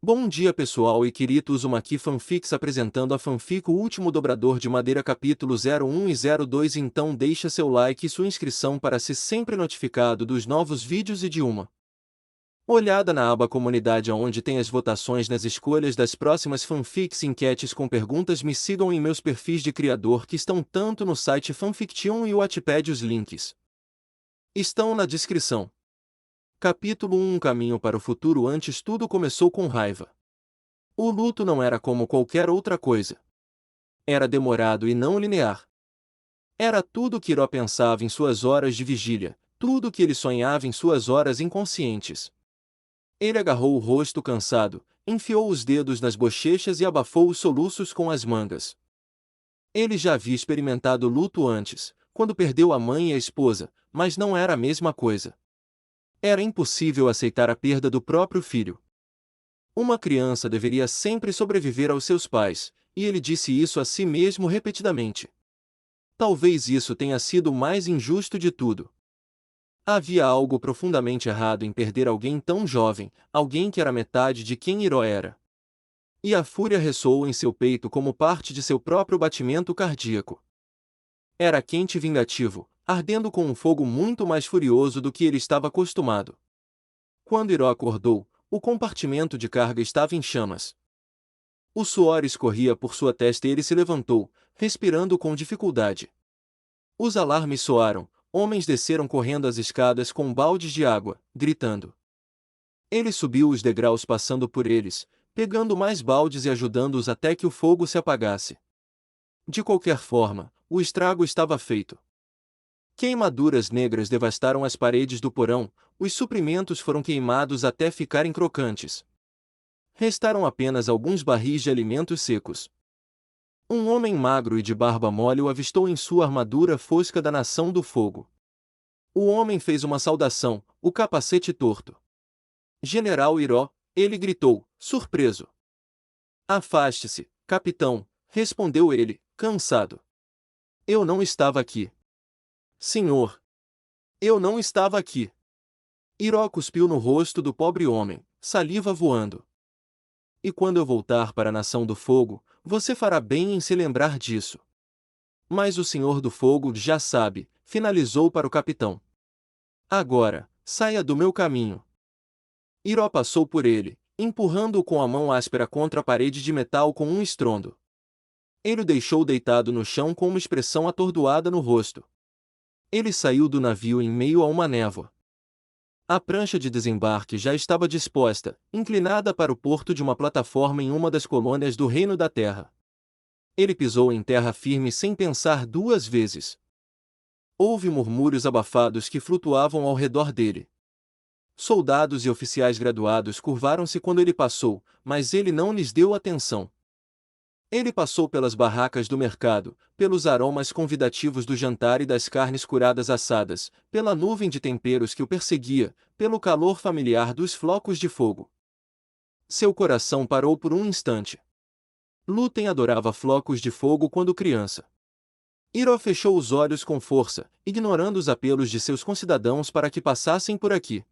Bom dia pessoal e queridos, uma aqui fanfics apresentando a fanfic O Último Dobrador de Madeira capítulo 01 e 02. Então deixa seu like e sua inscrição para ser sempre notificado dos novos vídeos e de uma olhada na aba comunidade onde tem as votações nas escolhas das próximas fanfics e enquetes com perguntas. Me sigam em meus perfis de criador que estão tanto no site Fanfiction e o Wattpad, os links estão na descrição. Capítulo 1 Um caminho para o futuro. Antes tudo começou com raiva. O luto não era como qualquer outra coisa. Era demorado e não linear. Era tudo que Hiro pensava em suas horas de vigília, tudo que ele sonhava em suas horas inconscientes. Ele agarrou o rosto cansado, enfiou os dedos nas bochechas e abafou os soluços com as mangas. Ele já havia experimentado luto antes, quando perdeu a mãe e a esposa, mas não era a mesma coisa. Era impossível aceitar a perda do próprio filho. Uma criança deveria sempre sobreviver aos seus pais, e ele disse isso a si mesmo repetidamente. Talvez isso tenha sido o mais injusto de tudo. Havia algo profundamente errado em perder alguém tão jovem, alguém que era metade de quem Hiro era. E a fúria ressoou em seu peito como parte de seu próprio batimento cardíaco. Era quente e vingativo, ardendo com um fogo muito mais furioso do que ele estava acostumado. Quando Hiro acordou, o compartimento de carga estava em chamas. O suor escorria por sua testa e ele se levantou, respirando com dificuldade. Os alarmes soaram, homens desceram correndo as escadas com baldes de água, gritando. Ele subiu os degraus passando por eles, pegando mais baldes e ajudando-os até que o fogo se apagasse. De qualquer forma, o estrago estava feito. Queimaduras negras devastaram as paredes do porão, os suprimentos foram queimados até ficarem crocantes. Restaram apenas alguns barris de alimentos secos. Um homem magro e de barba mole o avistou em sua armadura fosca da Nação do Fogo. O homem fez uma saudação, o capacete torto. General Hiro, ele gritou, surpreso. Afaste-se, capitão, respondeu ele, cansado. Eu não estava aqui. Senhor. Eu não estava aqui. Hiro cuspiu no rosto do pobre homem, saliva voando. E quando eu voltar para a Nação do Fogo, você fará bem em se lembrar disso. Mas o Senhor do Fogo já sabe, finalizou para o capitão. Agora, saia do meu caminho. Hiro passou por ele, empurrando-o com a mão áspera contra a parede de metal com um estrondo. Ele o deixou deitado no chão com uma expressão atordoada no rosto. Ele saiu do navio em meio a uma névoa. A prancha de desembarque já estava disposta, inclinada para o porto de uma plataforma em uma das colônias do Reino da Terra. Ele pisou em terra firme sem pensar duas vezes. Houve murmúrios abafados que flutuavam ao redor dele. Soldados e oficiais graduados curvaram-se quando ele passou, mas ele não lhes deu atenção. Ele passou pelas barracas do mercado, pelos aromas convidativos do jantar e das carnes curadas assadas, pela nuvem de temperos que o perseguia, pelo calor familiar dos flocos de fogo. Seu coração parou por um instante. Lúten adorava flocos de fogo quando criança. Hiro fechou os olhos com força, ignorando os apelos de seus concidadãos para que passassem por aqui.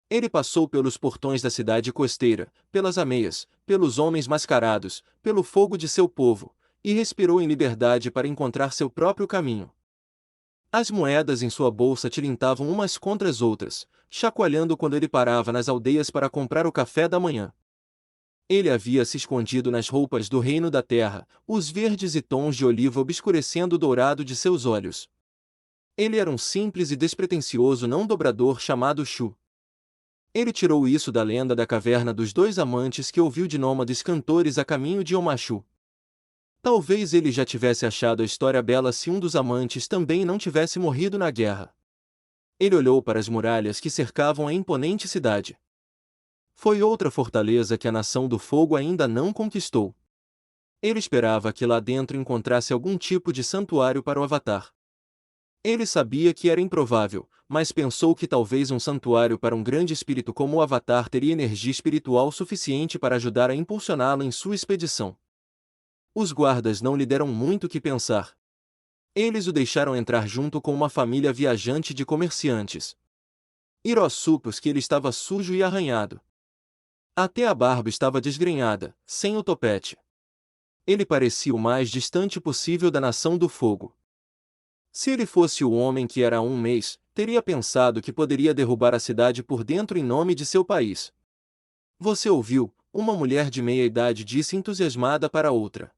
Ele passou pelos portões da cidade costeira, pelas ameias, pelos homens mascarados, pelo fogo de seu povo, e respirou em liberdade para encontrar seu próprio caminho. As moedas em sua bolsa tilintavam umas contra as outras, chacoalhando quando ele parava nas aldeias para comprar o café da manhã. Ele havia se escondido nas roupas do reino da terra, os verdes e tons de oliva obscurecendo o dourado de seus olhos. Ele era um simples e despretensioso não-dobrador chamado Shu. Ele tirou isso da lenda da caverna dos dois amantes que ouviu de nômades cantores a caminho de Omashu. Talvez ele já tivesse achado a história bela se um dos amantes também não tivesse morrido na guerra. Ele olhou para as muralhas que cercavam a imponente cidade. Foi outra fortaleza que a Nação do Fogo ainda não conquistou. Ele esperava que lá dentro encontrasse algum tipo de santuário para o Avatar. Ele sabia que era improvável, mas pensou que talvez um santuário para um grande espírito como o Avatar teria energia espiritual suficiente para ajudar a impulsioná-lo em sua expedição. Os guardas não lhe deram muito o que pensar. Eles o deixaram entrar junto com uma família viajante de comerciantes. Hiro supôs que ele estava sujo e arranhado. Até a barba estava desgrenhada, sem o topete. Ele parecia o mais distante possível da Nação do Fogo. Se ele fosse o homem que era há um mês, teria pensado que poderia derrubar a cidade por dentro em nome de seu país. Você ouviu? Uma mulher de meia-idade disse entusiasmada para outra.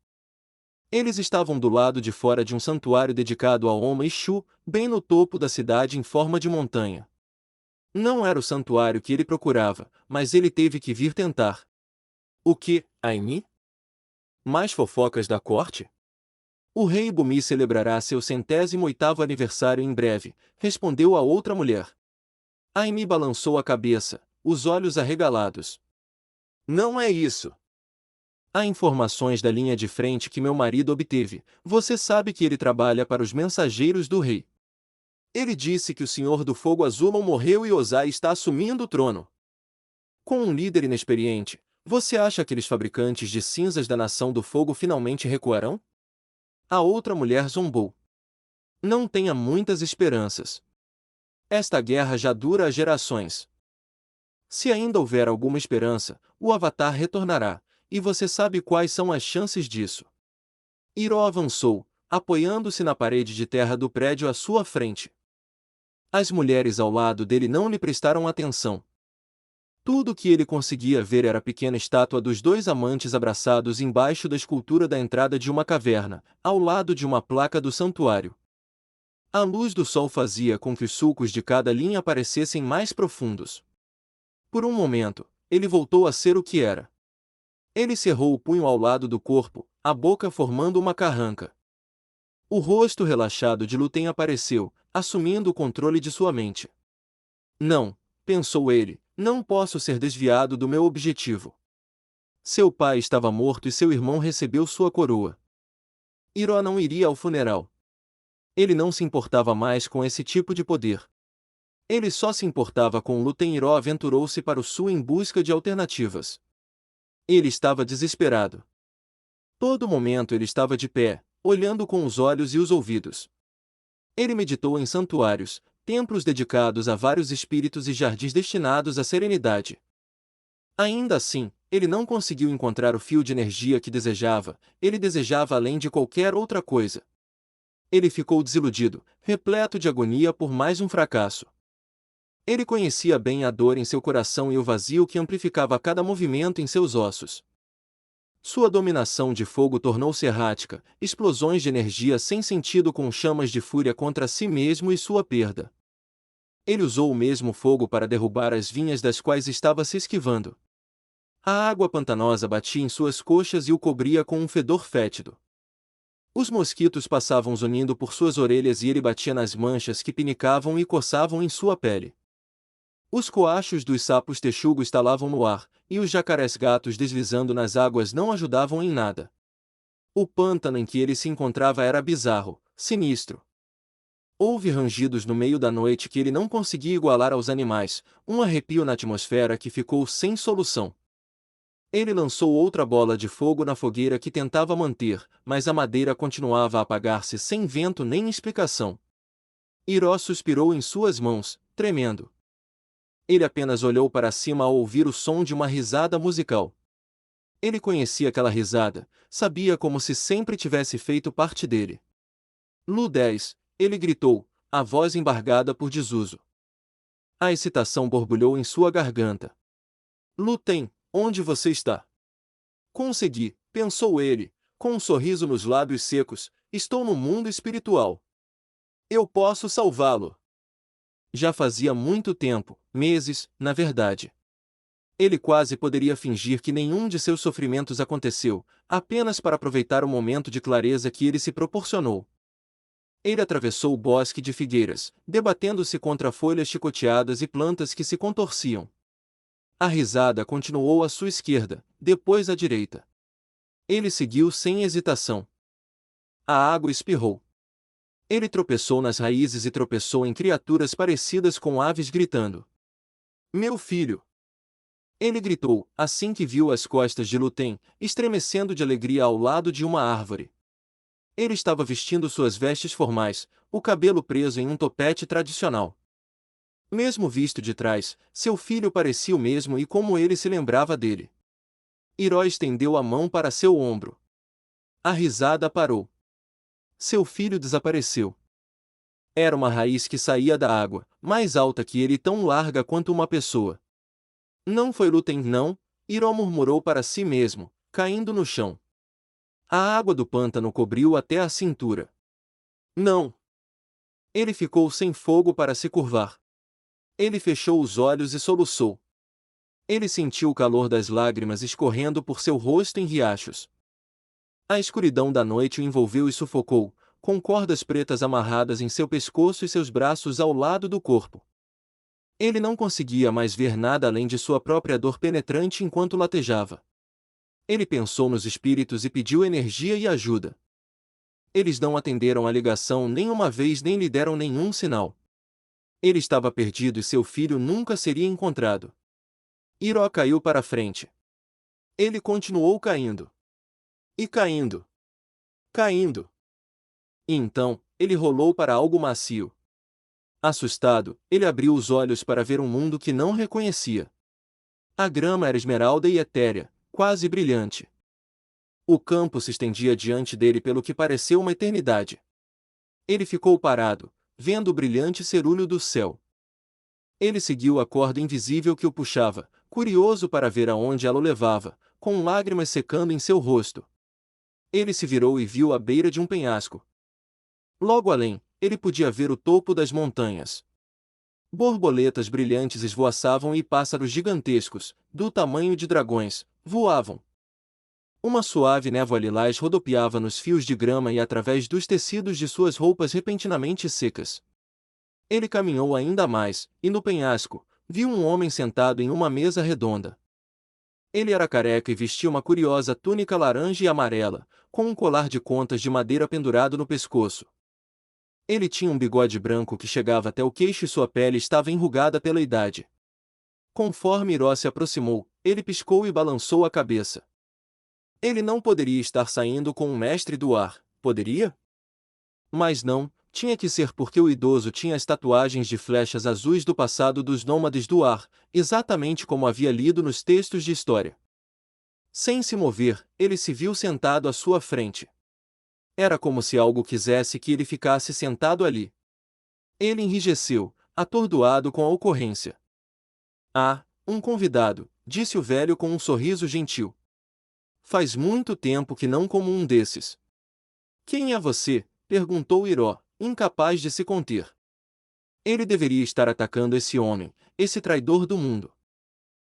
Eles estavam do lado de fora de um santuário dedicado a Oma Exu, bem no topo da cidade em forma de montanha. Não era o santuário que ele procurava, mas ele teve que vir tentar. O que, Aimi? Mais fofocas da corte? O rei Bumi celebrará seu 108º aniversário em breve, respondeu a outra mulher. Aimi balançou a cabeça, os olhos arregalados. Não é isso. Há informações da linha de frente que meu marido obteve. Você sabe que ele trabalha para os mensageiros do rei. Ele disse que o Senhor do Fogo Azulon morreu e Ozai está assumindo o trono. Com um líder inexperiente, você acha que aqueles fabricantes de cinzas da Nação do Fogo finalmente recuarão? A outra mulher zombou. Não tenha muitas esperanças. Esta guerra já dura há gerações. Se ainda houver alguma esperança, o Avatar retornará, e você sabe quais são as chances disso. Iro avançou, apoiando-se na parede de terra do prédio à sua frente. As mulheres ao lado dele não lhe prestaram atenção. Tudo o que ele conseguia ver era a pequena estátua dos dois amantes abraçados embaixo da escultura da entrada de uma caverna, ao lado de uma placa do santuário. A luz do sol fazia com que os sulcos de cada linha parecessem mais profundos. Por um momento, ele voltou a ser o que era. Ele cerrou o punho ao lado do corpo, a boca formando uma carranca. O rosto relaxado de Luten apareceu, assumindo o controle de sua mente. Não, pensou ele, não posso ser desviado do meu objetivo. Seu pai estava morto e seu irmão recebeu sua coroa. Iro não iria ao funeral. Ele não se importava mais com esse tipo de poder. Ele só se importava com Luten. Iro aventurou-se para o sul em busca de alternativas. Ele estava desesperado. Todo momento ele estava de pé, olhando com os olhos e os ouvidos. Ele meditou em santuários, templos dedicados a vários espíritos e jardins destinados à serenidade. Ainda assim, ele não conseguiu encontrar o fio de energia que desejava, ele desejava além de qualquer outra coisa. Ele ficou desiludido, repleto de agonia por mais um fracasso. Ele conhecia bem a dor em seu coração e o vazio que amplificava cada movimento em seus ossos. Sua dominação de fogo tornou-se errática, explosões de energia sem sentido com chamas de fúria contra si mesmo e sua perda. Ele usou o mesmo fogo para derrubar as vinhas das quais estava se esquivando. A água pantanosa batia em suas coxas e o cobria com um fedor fétido. Os mosquitos passavam zunindo por suas orelhas e ele batia nas manchas que pinicavam e coçavam em sua pele. Os coachos dos sapos texugo estalavam no ar, e os jacarés-gatos deslizando nas águas não ajudavam em nada. O pântano em que ele se encontrava era bizarro, sinistro. Houve rangidos no meio da noite que ele não conseguia igualar aos animais, um arrepio na atmosfera que ficou sem solução. Ele lançou outra bola de fogo na fogueira que tentava manter, mas a madeira continuava a apagar-se sem vento nem explicação. Iro suspirou em suas mãos, tremendo. Ele apenas olhou para cima ao ouvir o som de uma risada musical. Ele conhecia aquela risada, sabia como se sempre tivesse feito parte dele. Lu 10, ele gritou, a voz embargada por desuso. A excitação borbulhou em sua garganta. Luten, onde você está? Consegui, pensou ele, com um sorriso nos lábios secos, estou no mundo espiritual. Eu posso salvá-lo. Já fazia muito tempo, meses, na verdade. Ele quase poderia fingir que nenhum de seus sofrimentos aconteceu, apenas para aproveitar o momento de clareza que ele se proporcionou. Ele atravessou o bosque de figueiras, debatendo-se contra folhas chicoteadas e plantas que se contorciam. A risada continuou à sua esquerda, depois à direita. Ele seguiu sem hesitação. A água espirrou. Ele tropeçou nas raízes e tropeçou em criaturas parecidas com aves gritando. Meu filho! Ele gritou, assim que viu as costas de Luten, estremecendo de alegria ao lado de uma árvore. Ele estava vestindo suas vestes formais, o cabelo preso em um topete tradicional. Mesmo visto de trás, seu filho parecia o mesmo e como ele se lembrava dele. Hiro estendeu a mão para seu ombro. A risada parou. Seu filho desapareceu. Era uma raiz que saía da água, mais alta que ele e tão larga quanto uma pessoa. Não foi Luten não, Hiro murmurou para si mesmo, caindo no chão. A água do pântano cobriu até a cintura. Não! Ele ficou sem fogo para se curvar. Ele fechou os olhos e soluçou. Ele sentiu o calor das lágrimas escorrendo por seu rosto em riachos. A escuridão da noite o envolveu e sufocou, com cordas pretas amarradas em seu pescoço e seus braços ao lado do corpo. Ele não conseguia mais ver nada além de sua própria dor penetrante enquanto latejava. Ele pensou nos espíritos e pediu energia e ajuda. Eles não atenderam a ligação nem uma vez nem lhe deram nenhum sinal. Ele estava perdido e seu filho nunca seria encontrado. Hiro caiu para frente. Ele continuou caindo. E caindo. Caindo. E então, ele rolou para algo macio. Assustado, ele abriu os olhos para ver um mundo que não reconhecia. A grama era esmeralda e etérea, quase brilhante. O campo se estendia diante dele pelo que pareceu uma eternidade. Ele ficou parado, vendo o brilhante cerúleo do céu. Ele seguiu a corda invisível que o puxava, curioso para ver aonde ela o levava, com lágrimas secando em seu rosto. Ele se virou e viu a beira de um penhasco. Logo além, ele podia ver o topo das montanhas. Borboletas brilhantes esvoaçavam e pássaros gigantescos, do tamanho de dragões, voavam. Uma suave névoa lilás rodopiava nos fios de grama e através dos tecidos de suas roupas repentinamente secas. Ele caminhou ainda mais, e no penhasco, viu um homem sentado em uma mesa redonda. Ele era careca e vestia uma curiosa túnica laranja e amarela, com um colar de contas de madeira pendurado no pescoço. Ele tinha um bigode branco que chegava até o queixo e sua pele estava enrugada pela idade. Conforme Hiro se aproximou, ele piscou e balançou a cabeça. Ele não poderia estar saindo com um mestre do ar, poderia? Mas não, tinha que ser porque o idoso tinha as tatuagens de flechas azuis do passado dos nômades do ar, exatamente como havia lido nos textos de história. Sem se mover, ele se viu sentado à sua frente. Era como se algo quisesse que ele ficasse sentado ali. Ele enrijeceu, atordoado com a ocorrência. Ah, um convidado, disse o velho com um sorriso gentil. Faz muito tempo que não como um desses. Quem é você? Perguntou Hiro, incapaz de se conter. Ele deveria estar atacando esse homem, esse traidor do mundo.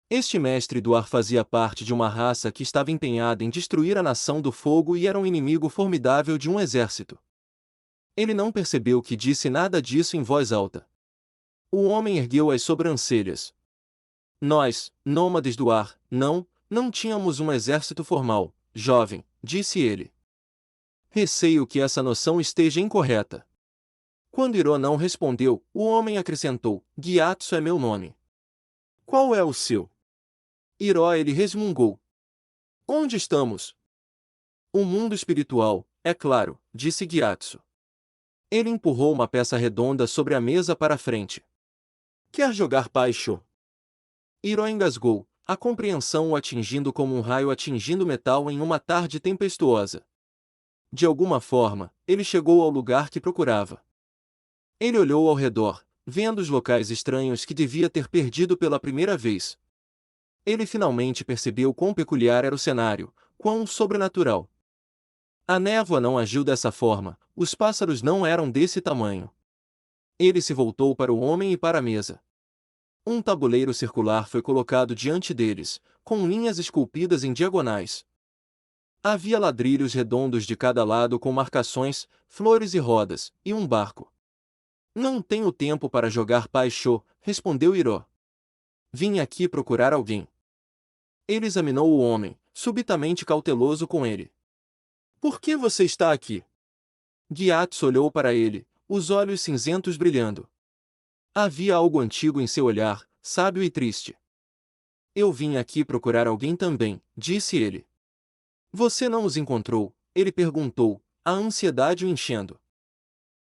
Este mestre do ar fazia parte de uma raça que estava empenhada em destruir a nação do fogo e era um inimigo formidável de um exército. Ele não percebeu que disse nada disso em voz alta. O homem ergueu as sobrancelhas. Nós, nômades do ar, não tínhamos um exército formal, jovem, disse ele. Receio que essa noção esteja incorreta. Quando Hiro não respondeu, o homem acrescentou, Gyatso é meu nome. Qual é o seu? Hiro ele resmungou. Onde estamos? O mundo espiritual, é claro, disse Gyatso. Ele empurrou uma peça redonda sobre a mesa para a frente. Quer jogar Paisho? Hiro engasgou, a compreensão o atingindo como um raio atingindo metal em uma tarde tempestuosa. De alguma forma, ele chegou ao lugar que procurava. Ele olhou ao redor, vendo os locais estranhos que devia ter perdido pela primeira vez. Ele finalmente percebeu quão peculiar era o cenário, quão sobrenatural. A névoa não agiu dessa forma, os pássaros não eram desse tamanho. Ele se voltou para o homem e para a mesa. Um tabuleiro circular foi colocado diante deles, com linhas esculpidas em diagonais. Havia ladrilhos redondos de cada lado com marcações, flores e rodas, e um barco. Não tenho tempo para jogar Paisho, respondeu Hiro. Vim aqui procurar alguém. Ele examinou o homem, subitamente cauteloso com ele. Por que você está aqui? Gyatso olhou para ele, os olhos cinzentos brilhando. Havia algo antigo em seu olhar, sábio e triste. Eu vim aqui procurar alguém também, disse ele. Você não os encontrou? Ele perguntou, a ansiedade o enchendo.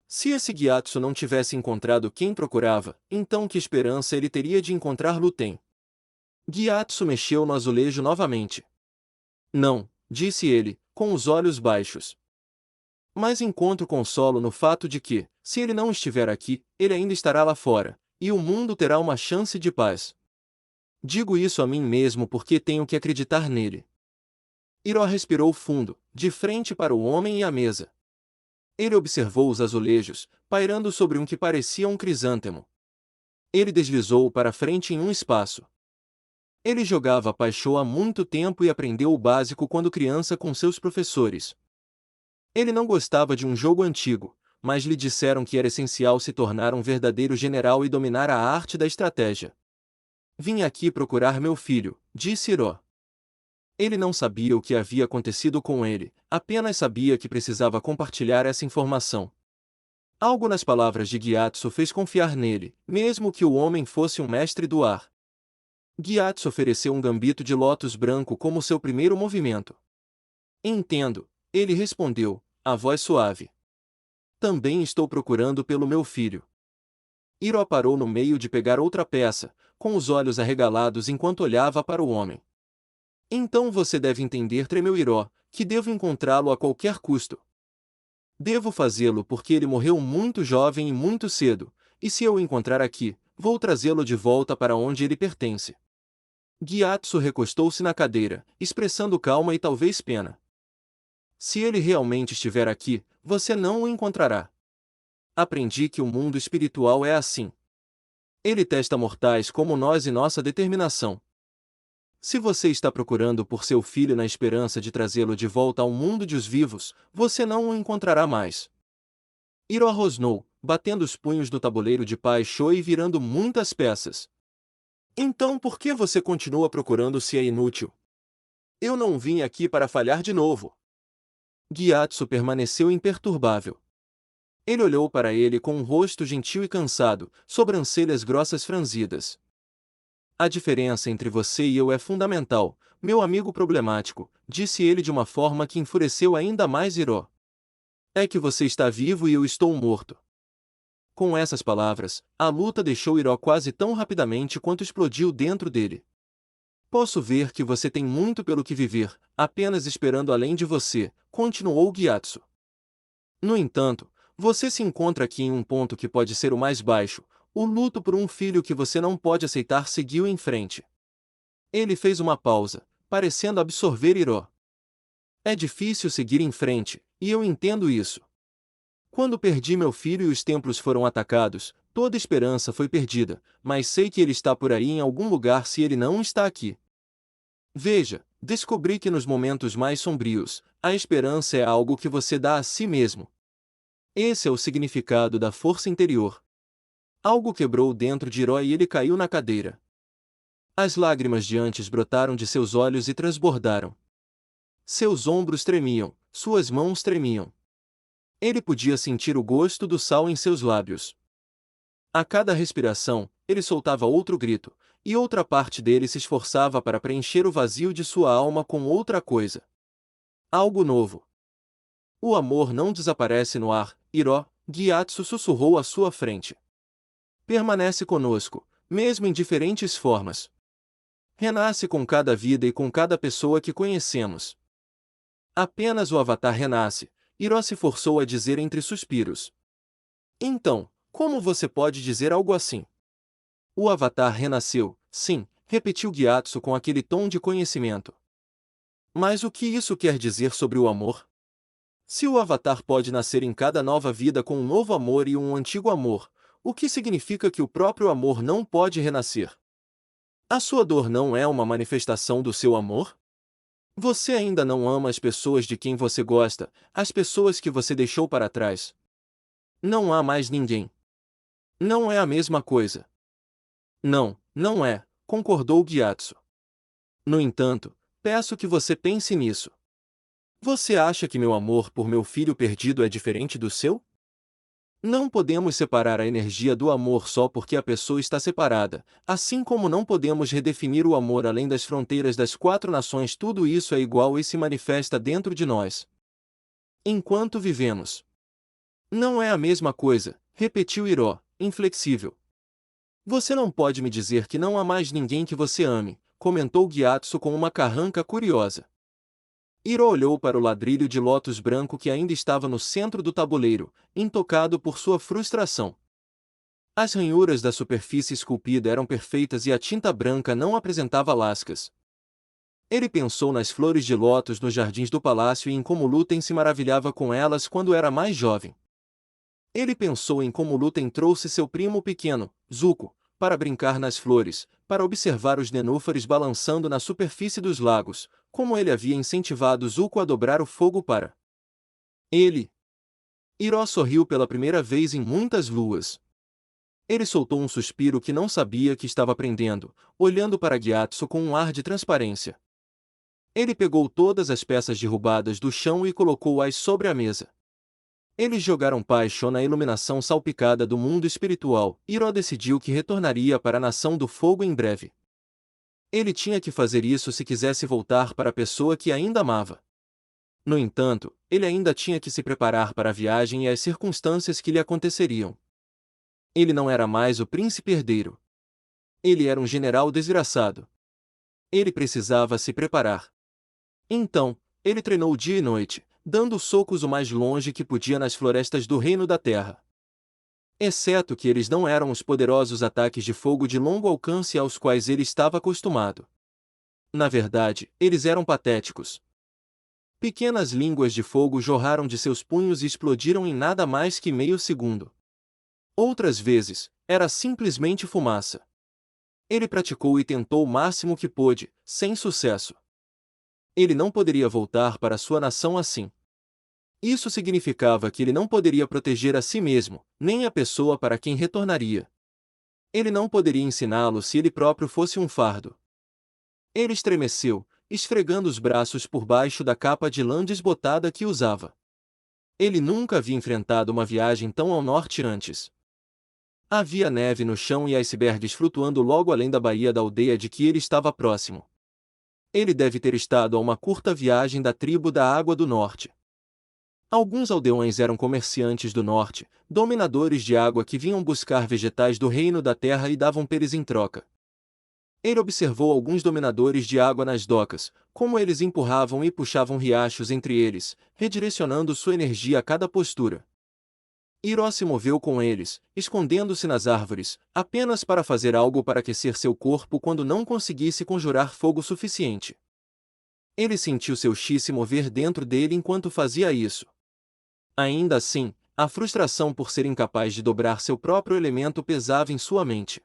Se esse Gyatso não tivesse encontrado quem procurava, então que esperança ele teria de encontrar Luten? Gyatso mexeu no azulejo novamente. Não, disse ele, com os olhos baixos. Mas encontro consolo no fato de que, se ele não estiver aqui, ele ainda estará lá fora, e o mundo terá uma chance de paz. Digo isso a mim mesmo porque tenho que acreditar nele. Hiro respirou fundo, de frente para o homem e a mesa. Ele observou os azulejos, pairando sobre um que parecia um crisântemo. Ele deslizou para frente em um espaço. Ele jogava Paixão há muito tempo e aprendeu o básico quando criança com seus professores. Ele não gostava de um jogo antigo, mas lhe disseram que era essencial se tornar um verdadeiro general e dominar a arte da estratégia. Vim aqui procurar meu filho, disse Hiro. Ele não sabia o que havia acontecido com ele, apenas sabia que precisava compartilhar essa informação. Algo nas palavras de Gyatso fez confiar nele, mesmo que o homem fosse um mestre do ar. Gyatso ofereceu um gambito de lótus branco como seu primeiro movimento. Entendo, ele respondeu, a voz suave. Também estou procurando pelo meu filho. Hiro parou no meio de pegar outra peça, com os olhos arregalados enquanto olhava para o homem. Então você deve entender, tremeu Hiro, que devo encontrá-lo a qualquer custo. Devo fazê-lo porque ele morreu muito jovem e muito cedo, e se eu o encontrar aqui, vou trazê-lo de volta para onde ele pertence. Gyatso recostou-se na cadeira, expressando calma e talvez pena. Se ele realmente estiver aqui, você não o encontrará. Aprendi que o mundo espiritual é assim. Ele testa mortais como nós e nossa determinação. Se você está procurando por seu filho na esperança de trazê-lo de volta ao mundo dos vivos, você não o encontrará mais. Hiro rosnou, batendo os punhos no tabuleiro de Paixão e virando muitas peças. Então por que você continua procurando se é inútil? Eu não vim aqui para falhar de novo. Gyatso permaneceu imperturbável. Ele olhou para ele com um rosto gentil e cansado, sobrancelhas grossas franzidas. A diferença entre você e eu é fundamental, meu amigo problemático, disse ele de uma forma que enfureceu ainda mais Hiro. É que você está vivo e eu estou morto. Com essas palavras, a luta deixou Hiro quase tão rapidamente quanto explodiu dentro dele. Posso ver que você tem muito pelo que viver, apenas esperando além de você, continuou Gyatso. No entanto, você se encontra aqui em um ponto que pode ser o mais baixo, o luto por um filho que você não pode aceitar seguiu em frente. Ele fez uma pausa, parecendo absorver Hiro. É difícil seguir em frente, e eu entendo isso. Quando perdi meu filho e os templos foram atacados, toda esperança foi perdida, mas sei que ele está por aí em algum lugar se ele não está aqui. Veja, descobri que nos momentos mais sombrios, a esperança é algo que você dá a si mesmo. Esse é o significado da força interior. Algo quebrou dentro de Hiro e ele caiu na cadeira. As lágrimas de antes brotaram de seus olhos e transbordaram. Seus ombros tremiam, suas mãos tremiam. Ele podia sentir o gosto do sal em seus lábios. A cada respiração, ele soltava outro grito, e outra parte dele se esforçava para preencher o vazio de sua alma com outra coisa. Algo novo. O amor não desaparece no ar, Hiro, Gyatso sussurrou à sua frente. Permanece conosco, mesmo em diferentes formas. Renasce com cada vida e com cada pessoa que conhecemos. Apenas o Avatar renasce, Hiro se forçou a dizer entre suspiros. Então, como você pode dizer algo assim? O Avatar renasceu, sim, repetiu Gyatso com aquele tom de conhecimento. Mas o que isso quer dizer sobre o amor? Se o Avatar pode nascer em cada nova vida com um novo amor e um antigo amor, o que significa que o próprio amor não pode renascer? A sua dor não é uma manifestação do seu amor? Você ainda não ama as pessoas de quem você gosta, as pessoas que você deixou para trás. Não há mais ninguém. Não é a mesma coisa. Não, não é, concordou Gyatso. No entanto, peço que você pense nisso. Você acha que meu amor por meu filho perdido é diferente do seu? Não podemos separar a energia do amor só porque a pessoa está separada, assim como não podemos redefinir o amor além das fronteiras das 4 nações. Tudo isso é igual e se manifesta dentro de nós. Enquanto vivemos. Não é a mesma coisa, repetiu Hiro, inflexível. Você não pode me dizer que não há mais ninguém que você ame, comentou Gyatso com uma carranca curiosa. Hiro olhou para o ladrilho de lótus branco que ainda estava no centro do tabuleiro, intocado por sua frustração. As ranhuras da superfície esculpida eram perfeitas e a tinta branca não apresentava lascas. Ele pensou nas flores de lótus nos jardins do palácio e em como Lúten se maravilhava com elas quando era mais jovem. Ele pensou em como Lúten trouxe seu primo pequeno, Zuko, para brincar nas flores, para observar os nenúfares balançando na superfície dos lagos, como ele havia incentivado Zuko a dobrar o fogo para ele. Hiro sorriu pela primeira vez em muitas luas. Ele soltou um suspiro que não sabia que estava aprendendo, olhando para Gyatso com um ar de transparência. Ele pegou todas as peças derrubadas do chão e colocou-as sobre a mesa. Eles jogaram paixão na iluminação salpicada do mundo espiritual. Hiro decidiu que retornaria para a Nação do Fogo em breve. Ele tinha que fazer isso se quisesse voltar para a pessoa que ainda amava. No entanto, ele ainda tinha que se preparar para a viagem e as circunstâncias que lhe aconteceriam. Ele não era mais o príncipe herdeiro. Ele era um general desgraçado. Ele precisava se preparar. Então, ele treinou dia e noite, dando socos o mais longe que podia nas florestas do Reino da Terra. Exceto que eles não eram os poderosos ataques de fogo de longo alcance aos quais ele estava acostumado. Na verdade, eles eram patéticos. Pequenas línguas de fogo jorraram de seus punhos e explodiram em nada mais que meio segundo. Outras vezes, era simplesmente fumaça. Ele praticou e tentou o máximo que pôde, sem sucesso. Ele não poderia voltar para sua nação assim. Isso significava que ele não poderia proteger a si mesmo, nem a pessoa para quem retornaria. Ele não poderia ensiná-lo se ele próprio fosse um fardo. Ele estremeceu, esfregando os braços por baixo da capa de lã desbotada que usava. Ele nunca havia enfrentado uma viagem tão ao norte antes. Havia neve no chão e icebergs flutuando logo além da baía da aldeia de que ele estava próximo. Ele deve ter estado a uma curta viagem da tribo da Água do Norte. Alguns aldeões eram comerciantes do norte, dominadores de água que vinham buscar vegetais do reino da terra e davam peles em troca. Ele observou alguns dominadores de água nas docas, como eles empurravam e puxavam riachos entre eles, redirecionando sua energia a cada postura. Hiro se moveu com eles, escondendo-se nas árvores, apenas para fazer algo para aquecer seu corpo quando não conseguisse conjurar fogo suficiente. Ele sentiu seu chi se mover dentro dele enquanto fazia isso. Ainda assim, a frustração por ser incapaz de dobrar seu próprio elemento pesava em sua mente.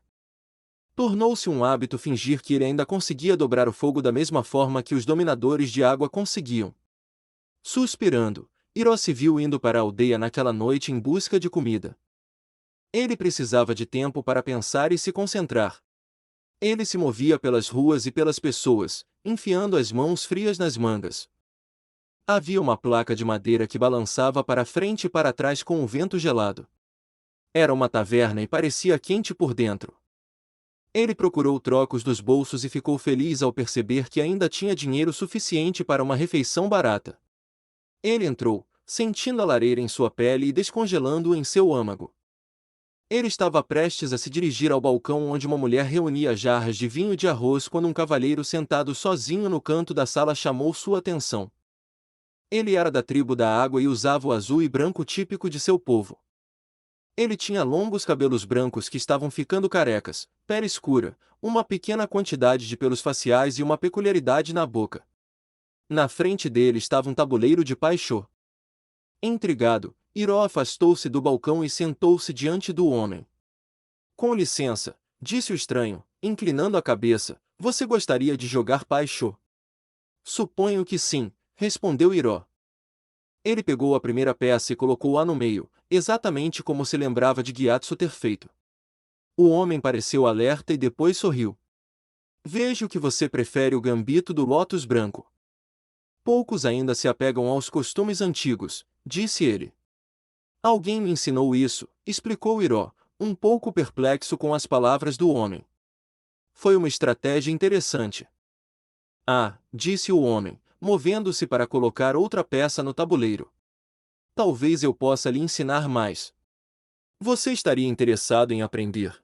Tornou-se um hábito fingir que ele ainda conseguia dobrar o fogo da mesma forma que os dominadores de água conseguiam. Suspirando, Hiro se viu indo para a aldeia naquela noite em busca de comida. Ele precisava de tempo para pensar e se concentrar. Ele se movia pelas ruas e pelas pessoas, enfiando as mãos frias nas mangas. Havia uma placa de madeira que balançava para frente e para trás com o vento gelado. Era uma taverna e parecia quente por dentro. Ele procurou trocos dos bolsos e ficou feliz ao perceber que ainda tinha dinheiro suficiente para uma refeição barata. Ele entrou, sentindo a lareira em sua pele e descongelando-o em seu âmago. Ele estava prestes a se dirigir ao balcão onde uma mulher reunia jarras de vinho de arroz quando um cavalheiro sentado sozinho no canto da sala chamou sua atenção. Ele era da tribo da água e usava o azul e branco típico de seu povo. Ele tinha longos cabelos brancos que estavam ficando carecas, pele escura, uma pequena quantidade de pelos faciais e uma peculiaridade na boca. Na frente dele estava um tabuleiro de paixô. Intrigado, Hiro afastou-se do balcão e sentou-se diante do homem. Com licença, disse o estranho, inclinando a cabeça, você gostaria de jogar paixô? Suponho que sim, respondeu Hiro. Ele pegou a primeira peça e colocou-a no meio, exatamente como se lembrava de Gyatso ter feito. O homem pareceu alerta e depois sorriu. Vejo que você prefere o gambito do lótus branco. Poucos ainda se apegam aos costumes antigos, disse ele. Alguém me ensinou isso, explicou Hiro, um pouco perplexo com as palavras do homem. Foi uma estratégia interessante. Ah, disse o homem, movendo-se para colocar outra peça no tabuleiro. Talvez eu possa lhe ensinar mais. Você estaria interessado em aprender?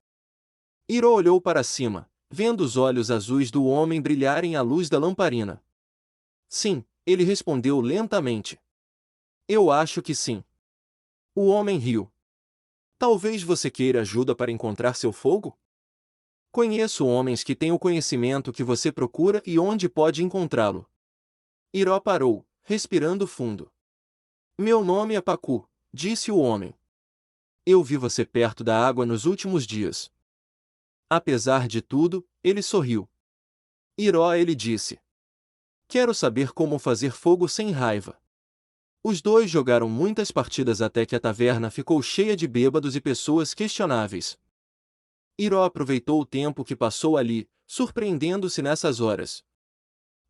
Hiro olhou para cima, vendo os olhos azuis do homem brilharem à luz da lamparina. Sim, ele respondeu lentamente. Eu acho que sim. O homem riu. Talvez você queira ajuda para encontrar seu fogo? Conheço homens que têm o conhecimento que você procura e onde pode encontrá-lo. Hiro parou, respirando fundo. Meu nome é Pacu, disse o homem. Eu vi você perto da água nos últimos dias. Apesar de tudo, ele sorriu. Hiro, ele disse. Quero saber como fazer fogo sem raiva. Os dois jogaram muitas partidas até que a taverna ficou cheia de bêbados e pessoas questionáveis. Hiro aproveitou o tempo que passou ali, surpreendendo-se nessas horas.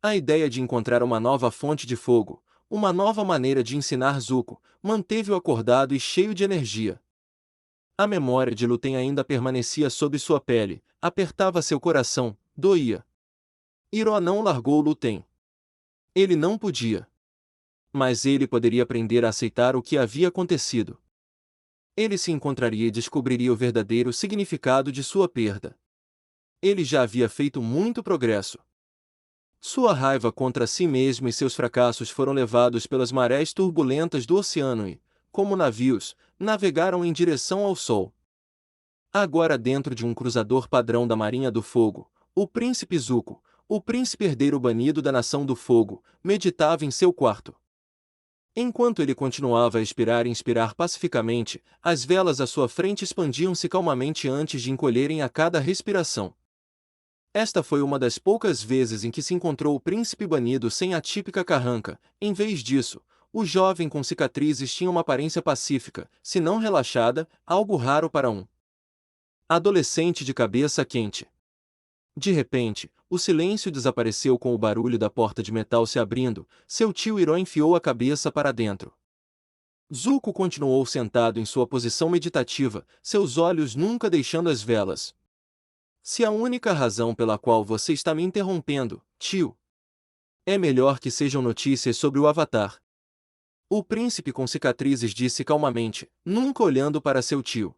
A ideia de encontrar uma nova fonte de fogo, uma nova maneira de ensinar Zuko, manteve-o acordado e cheio de energia. A memória de Luten ainda permanecia sob sua pele, apertava seu coração, doía. Hiro não largou Luten. Ele não podia. Mas ele poderia aprender a aceitar o que havia acontecido. Ele se encontraria e descobriria o verdadeiro significado de sua perda. Ele já havia feito muito progresso. Sua raiva contra si mesmo e seus fracassos foram levados pelas marés turbulentas do oceano e, como navios, navegaram em direção ao sol. Agora dentro de um cruzador padrão da Marinha do Fogo, o príncipe Zuko, o príncipe herdeiro banido da Nação do Fogo, meditava em seu quarto. Enquanto ele continuava a expirar e inspirar pacificamente, as velas à sua frente expandiam-se calmamente antes de encolherem a cada respiração. Esta foi uma das poucas vezes em que se encontrou o príncipe banido sem a típica carranca. Em vez disso, o jovem com cicatrizes tinha uma aparência pacífica, se não relaxada, algo raro para um adolescente de cabeça quente. De repente, o silêncio desapareceu com o barulho da porta de metal se abrindo. Seu tio Hiro enfiou a cabeça para dentro. Zuko continuou sentado em sua posição meditativa, seus olhos nunca deixando as velas. Se a única razão pela qual você está me interrompendo, tio, é melhor que sejam notícias sobre o Avatar. O príncipe com cicatrizes disse calmamente, nunca olhando para seu tio.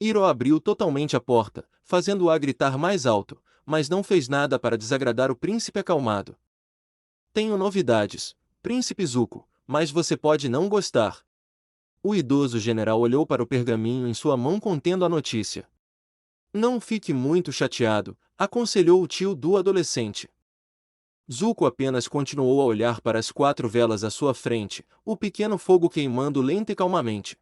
Hiro abriu totalmente a porta, fazendo-a gritar mais alto, mas não fez nada para desagradar o príncipe acalmado. Tenho novidades, príncipe Zuko, mas você pode não gostar. O idoso general olhou para o pergaminho em sua mão contendo a notícia. Não fique muito chateado, aconselhou o tio do adolescente. Zuko apenas continuou a olhar para as 4 velas à sua frente, o pequeno fogo queimando lenta e calmamente.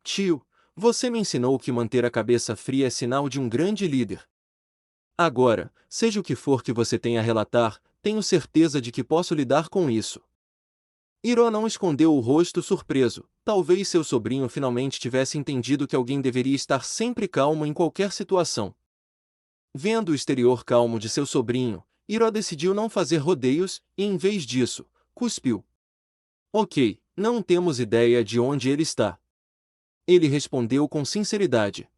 Tio, você me ensinou que manter a cabeça fria é sinal de um grande líder. Agora, seja o que for que você tenha a relatar, tenho certeza de que posso lidar com isso. Hiro não escondeu o rosto surpreso. Talvez seu sobrinho finalmente tivesse entendido que alguém deveria estar sempre calmo em qualquer situação. Vendo o exterior calmo de seu sobrinho, Hiro decidiu não fazer rodeios e, em vez disso, cuspiu. Ok, não temos ideia de onde ele está. Ele respondeu com sinceridade.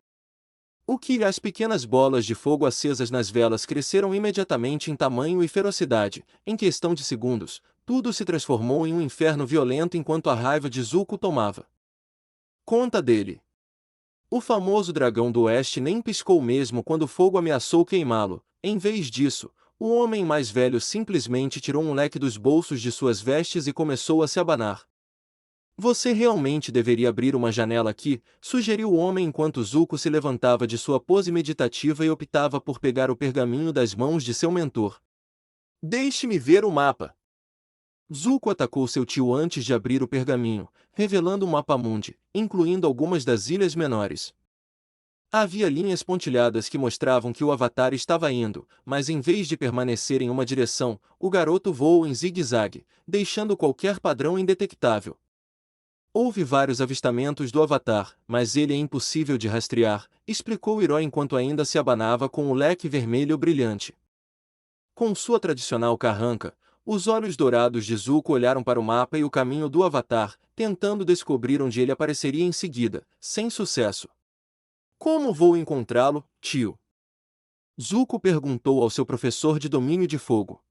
As pequenas bolas de fogo acesas nas velas cresceram imediatamente em tamanho e ferocidade. Em questão de segundos, tudo se transformou em um inferno violento enquanto a raiva de Zuko tomava conta dele. O famoso dragão do oeste nem piscou mesmo quando o fogo ameaçou queimá-lo. Em vez disso, o homem mais velho simplesmente tirou um leque dos bolsos de suas vestes e começou a se abanar. Você realmente deveria abrir uma janela aqui, sugeriu o homem enquanto Zuko se levantava de sua pose meditativa e optava por pegar o pergaminho das mãos de seu mentor. Deixe-me ver o mapa. Zuko atacou seu tio antes de abrir o pergaminho, revelando um mapa mundi, incluindo algumas das ilhas menores. Havia linhas pontilhadas que mostravam que o Avatar estava indo, mas em vez de permanecer em uma direção, o garoto voou em zigue-zague, deixando qualquer padrão indetectável. Houve vários avistamentos do Avatar, mas ele é impossível de rastrear, explicou o herói enquanto ainda se abanava com o leque vermelho brilhante. Com sua tradicional carranca, os olhos dourados de Zuko olharam para o mapa e o caminho do Avatar, tentando descobrir onde ele apareceria em seguida, sem sucesso. Como vou encontrá-lo, tio? Zuko perguntou ao seu professor de domínio de fogo.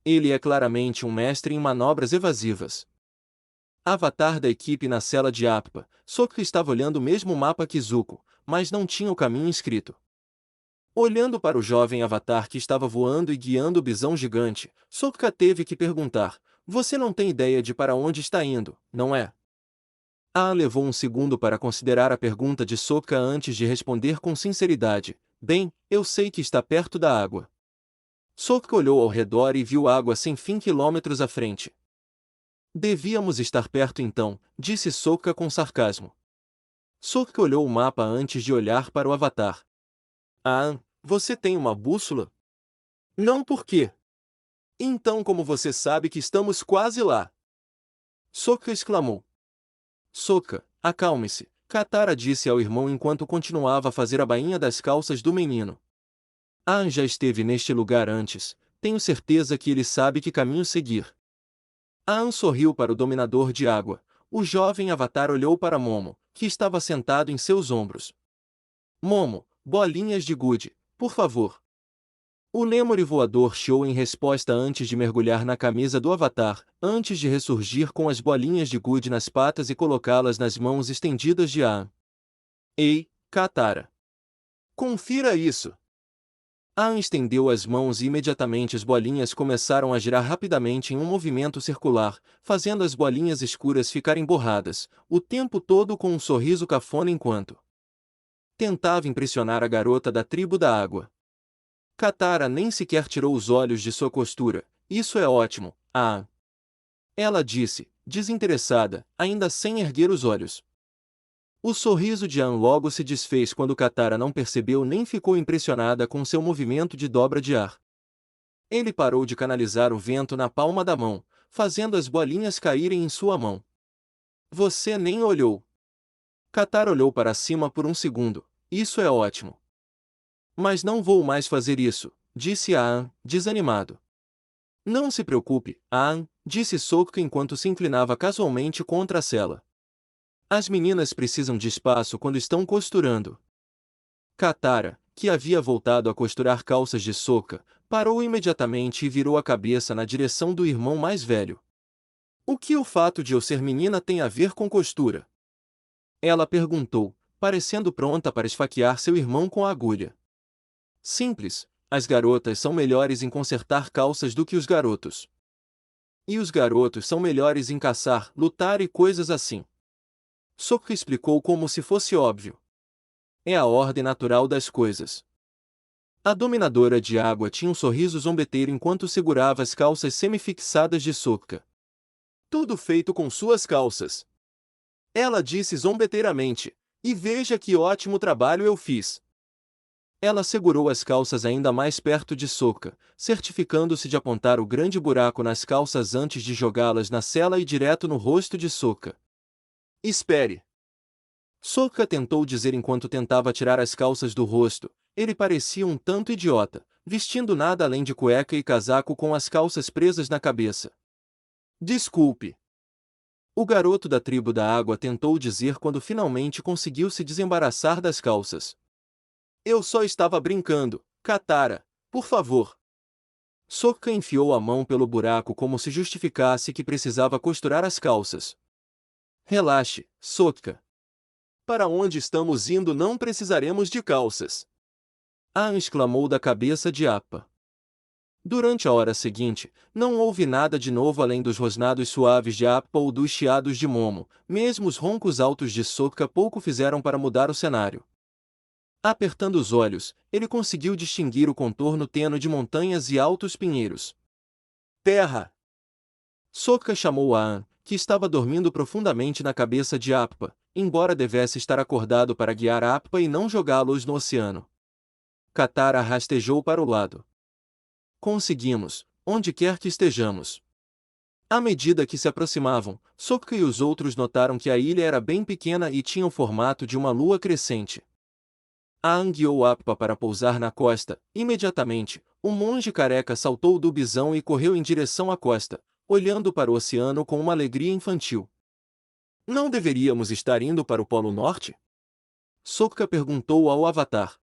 Ele é claramente um mestre em manobras evasivas. Avatar da equipe na cela de Appa, Sokka estava olhando o mesmo mapa que Zuko, mas não tinha o caminho escrito. Olhando para o jovem Avatar que estava voando e guiando o bisão gigante, Sokka teve que perguntar: Você não tem ideia de para onde está indo, não é? Aang levou um segundo para considerar a pergunta de Sokka antes de responder com sinceridade: Bem, eu sei que está perto da água. Sokka olhou ao redor e viu água sem fim quilômetros à frente. Devíamos estar perto então, disse Sokka com sarcasmo. Sokka olhou o mapa antes de olhar para o Avatar. Aang, você tem uma bússola? Não, por quê? Então como você sabe que estamos quase lá? Sokka exclamou. Sokka, acalme-se, Katara disse ao irmão enquanto continuava a fazer a bainha das calças do menino. Aang já esteve neste lugar antes, tenho certeza que ele sabe que caminho seguir. Aang sorriu para o dominador de água. O jovem Avatar olhou para Momo, que estava sentado em seus ombros. Momo, bolinhas de gude, por favor. O Lemuri voador chiou em resposta antes de mergulhar na camisa do Avatar, antes de ressurgir com as bolinhas de gude nas patas e colocá-las nas mãos estendidas de Aang. Ei, Katara! Confira isso! Aang estendeu as mãos e imediatamente as bolinhas começaram a girar rapidamente em um movimento circular, fazendo as bolinhas escuras ficarem borradas, o tempo todo com um sorriso cafona enquanto tentava impressionar a garota da tribo da água. Katara nem sequer tirou os olhos de sua costura. Isso é ótimo, Aang. Ela disse, desinteressada, ainda sem erguer os olhos. O sorriso de Aang logo se desfez quando Katara não percebeu nem ficou impressionada com seu movimento de dobra de ar. Ele parou de canalizar o vento na palma da mão, fazendo as bolinhas caírem em sua mão. Você nem olhou. Katara olhou para cima por um segundo. Isso é ótimo. Mas não vou mais fazer isso, disse Aang, desanimado. Não se preocupe, Aang, disse Sokka enquanto se inclinava casualmente contra a cela. As meninas precisam de espaço quando estão costurando. Katara, que havia voltado a costurar calças de Sokka, parou imediatamente e virou a cabeça na direção do irmão mais velho. O que o fato de eu ser menina tem a ver com costura? Ela perguntou, parecendo pronta para esfaquear seu irmão com a agulha. Simples, as garotas são melhores em consertar calças do que os garotos. E os garotos são melhores em caçar, lutar e coisas assim. Sokka explicou como se fosse óbvio. É a ordem natural das coisas. A dominadora de água tinha um sorriso zombeteiro enquanto segurava as calças semifixadas de Sokka. Tudo feito com suas calças. Ela disse zombeteiramente, e veja que ótimo trabalho eu fiz. Ela segurou as calças ainda mais perto de Sokka, certificando-se de apontar o grande buraco nas calças antes de jogá-las na cela e direto no rosto de Sokka. Espere! Sokka tentou dizer enquanto tentava tirar as calças do rosto. Ele parecia um tanto idiota, vestindo nada além de cueca e casaco com as calças presas na cabeça. Desculpe! O garoto da tribo da água tentou dizer quando finalmente conseguiu se desembaraçar das calças. Eu só estava brincando, Katara, por favor. Sokka enfiou a mão pelo buraco como se justificasse que precisava costurar as calças. Relaxe, Sokka. Para onde estamos indo não precisaremos de calças. Aang exclamou da cabeça de Appa. Durante a hora seguinte, não houve nada de novo além dos rosnados suaves de Appa ou dos chiados de Momo, mesmo os roncos altos de Sokka pouco fizeram para mudar o cenário. Apertando os olhos, ele conseguiu distinguir o contorno tênue de montanhas e altos pinheiros. Terra! Sokka chamou Aang, que estava dormindo profundamente na cabeça de Appa, embora devesse estar acordado para guiar Appa e não jogá-los no oceano. Katara rastejou para o lado. Conseguimos, onde quer que estejamos. À medida que se aproximavam, Sokka e os outros notaram que a ilha era bem pequena e tinha o formato de uma lua crescente. Aang guiou Appa para pousar na costa. Imediatamente, o monge careca saltou do bisão e correu em direção à costa, olhando para o oceano com uma alegria infantil. Não deveríamos estar indo para o Polo Norte? Sokka perguntou ao Avatar.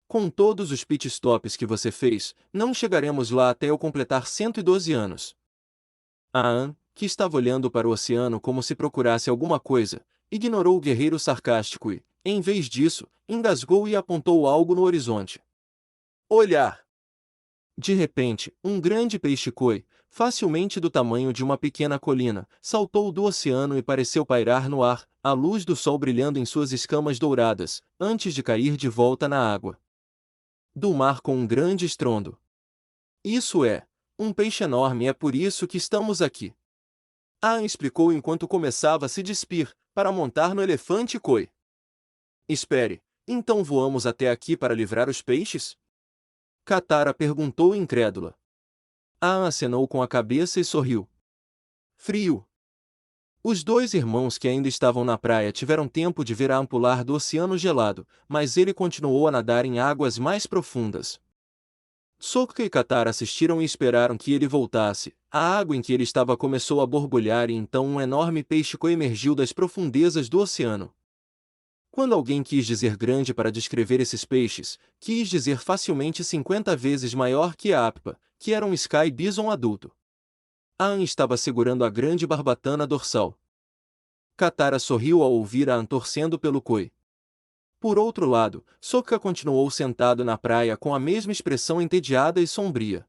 Com todos os pit stops que você fez, não chegaremos lá até eu completar 112 anos. Aang, que estava olhando para o oceano como se procurasse alguma coisa, ignorou o guerreiro sarcástico e, em vez disso, engasgou e apontou algo no horizonte. Olhar! De repente, um grande peixe-koi, facilmente do tamanho de uma pequena colina, saltou do oceano e pareceu pairar no ar, a luz do sol brilhando em suas escamas douradas, antes de cair de volta na água do mar com um grande estrondo. Isso é, um peixe enorme, é por isso que estamos aqui. Aang explicou enquanto começava a se despir, para montar no elefante koi. Espere, então voamos até aqui para livrar os peixes? Katara perguntou incrédula. Aang acenou com a cabeça e sorriu. Frio. Os dois irmãos que ainda estavam na praia tiveram tempo de ver Aang pular do oceano gelado, mas ele continuou a nadar em águas mais profundas. Sokka e Katara assistiram e esperaram que ele voltasse. A água em que ele estava começou a borbulhar e então um enorme peixe-koi emergiu das profundezas do oceano. Quando alguém quis dizer grande para descrever esses peixes, quis dizer facilmente 50 vezes maior que a Appa, que era um Sky Bison adulto. Aang estava segurando a grande barbatana dorsal. Katara sorriu ao ouvir Aang torcendo pelo koi. Por outro lado, Sokka continuou sentado na praia com a mesma expressão entediada e sombria.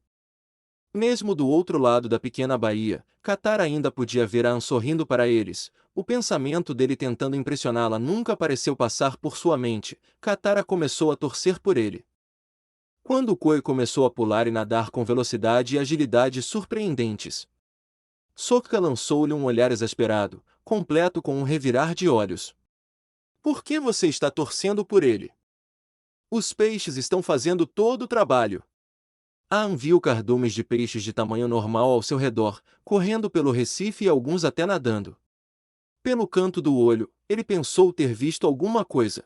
Mesmo do outro lado da pequena baía, Katara ainda podia ver Aang sorrindo para eles. O pensamento dele tentando impressioná-la nunca pareceu passar por sua mente. Katara começou a torcer por ele. Quando o koi começou a pular e nadar com velocidade e agilidade surpreendentes, Sokka lançou-lhe um olhar exasperado, completo com um revirar de olhos. Por que você está torcendo por ele? Os peixes estão fazendo todo o trabalho. Aang viu cardumes de peixes de tamanho normal ao seu redor, correndo pelo recife e alguns até nadando. Pelo canto do olho, ele pensou ter visto alguma coisa.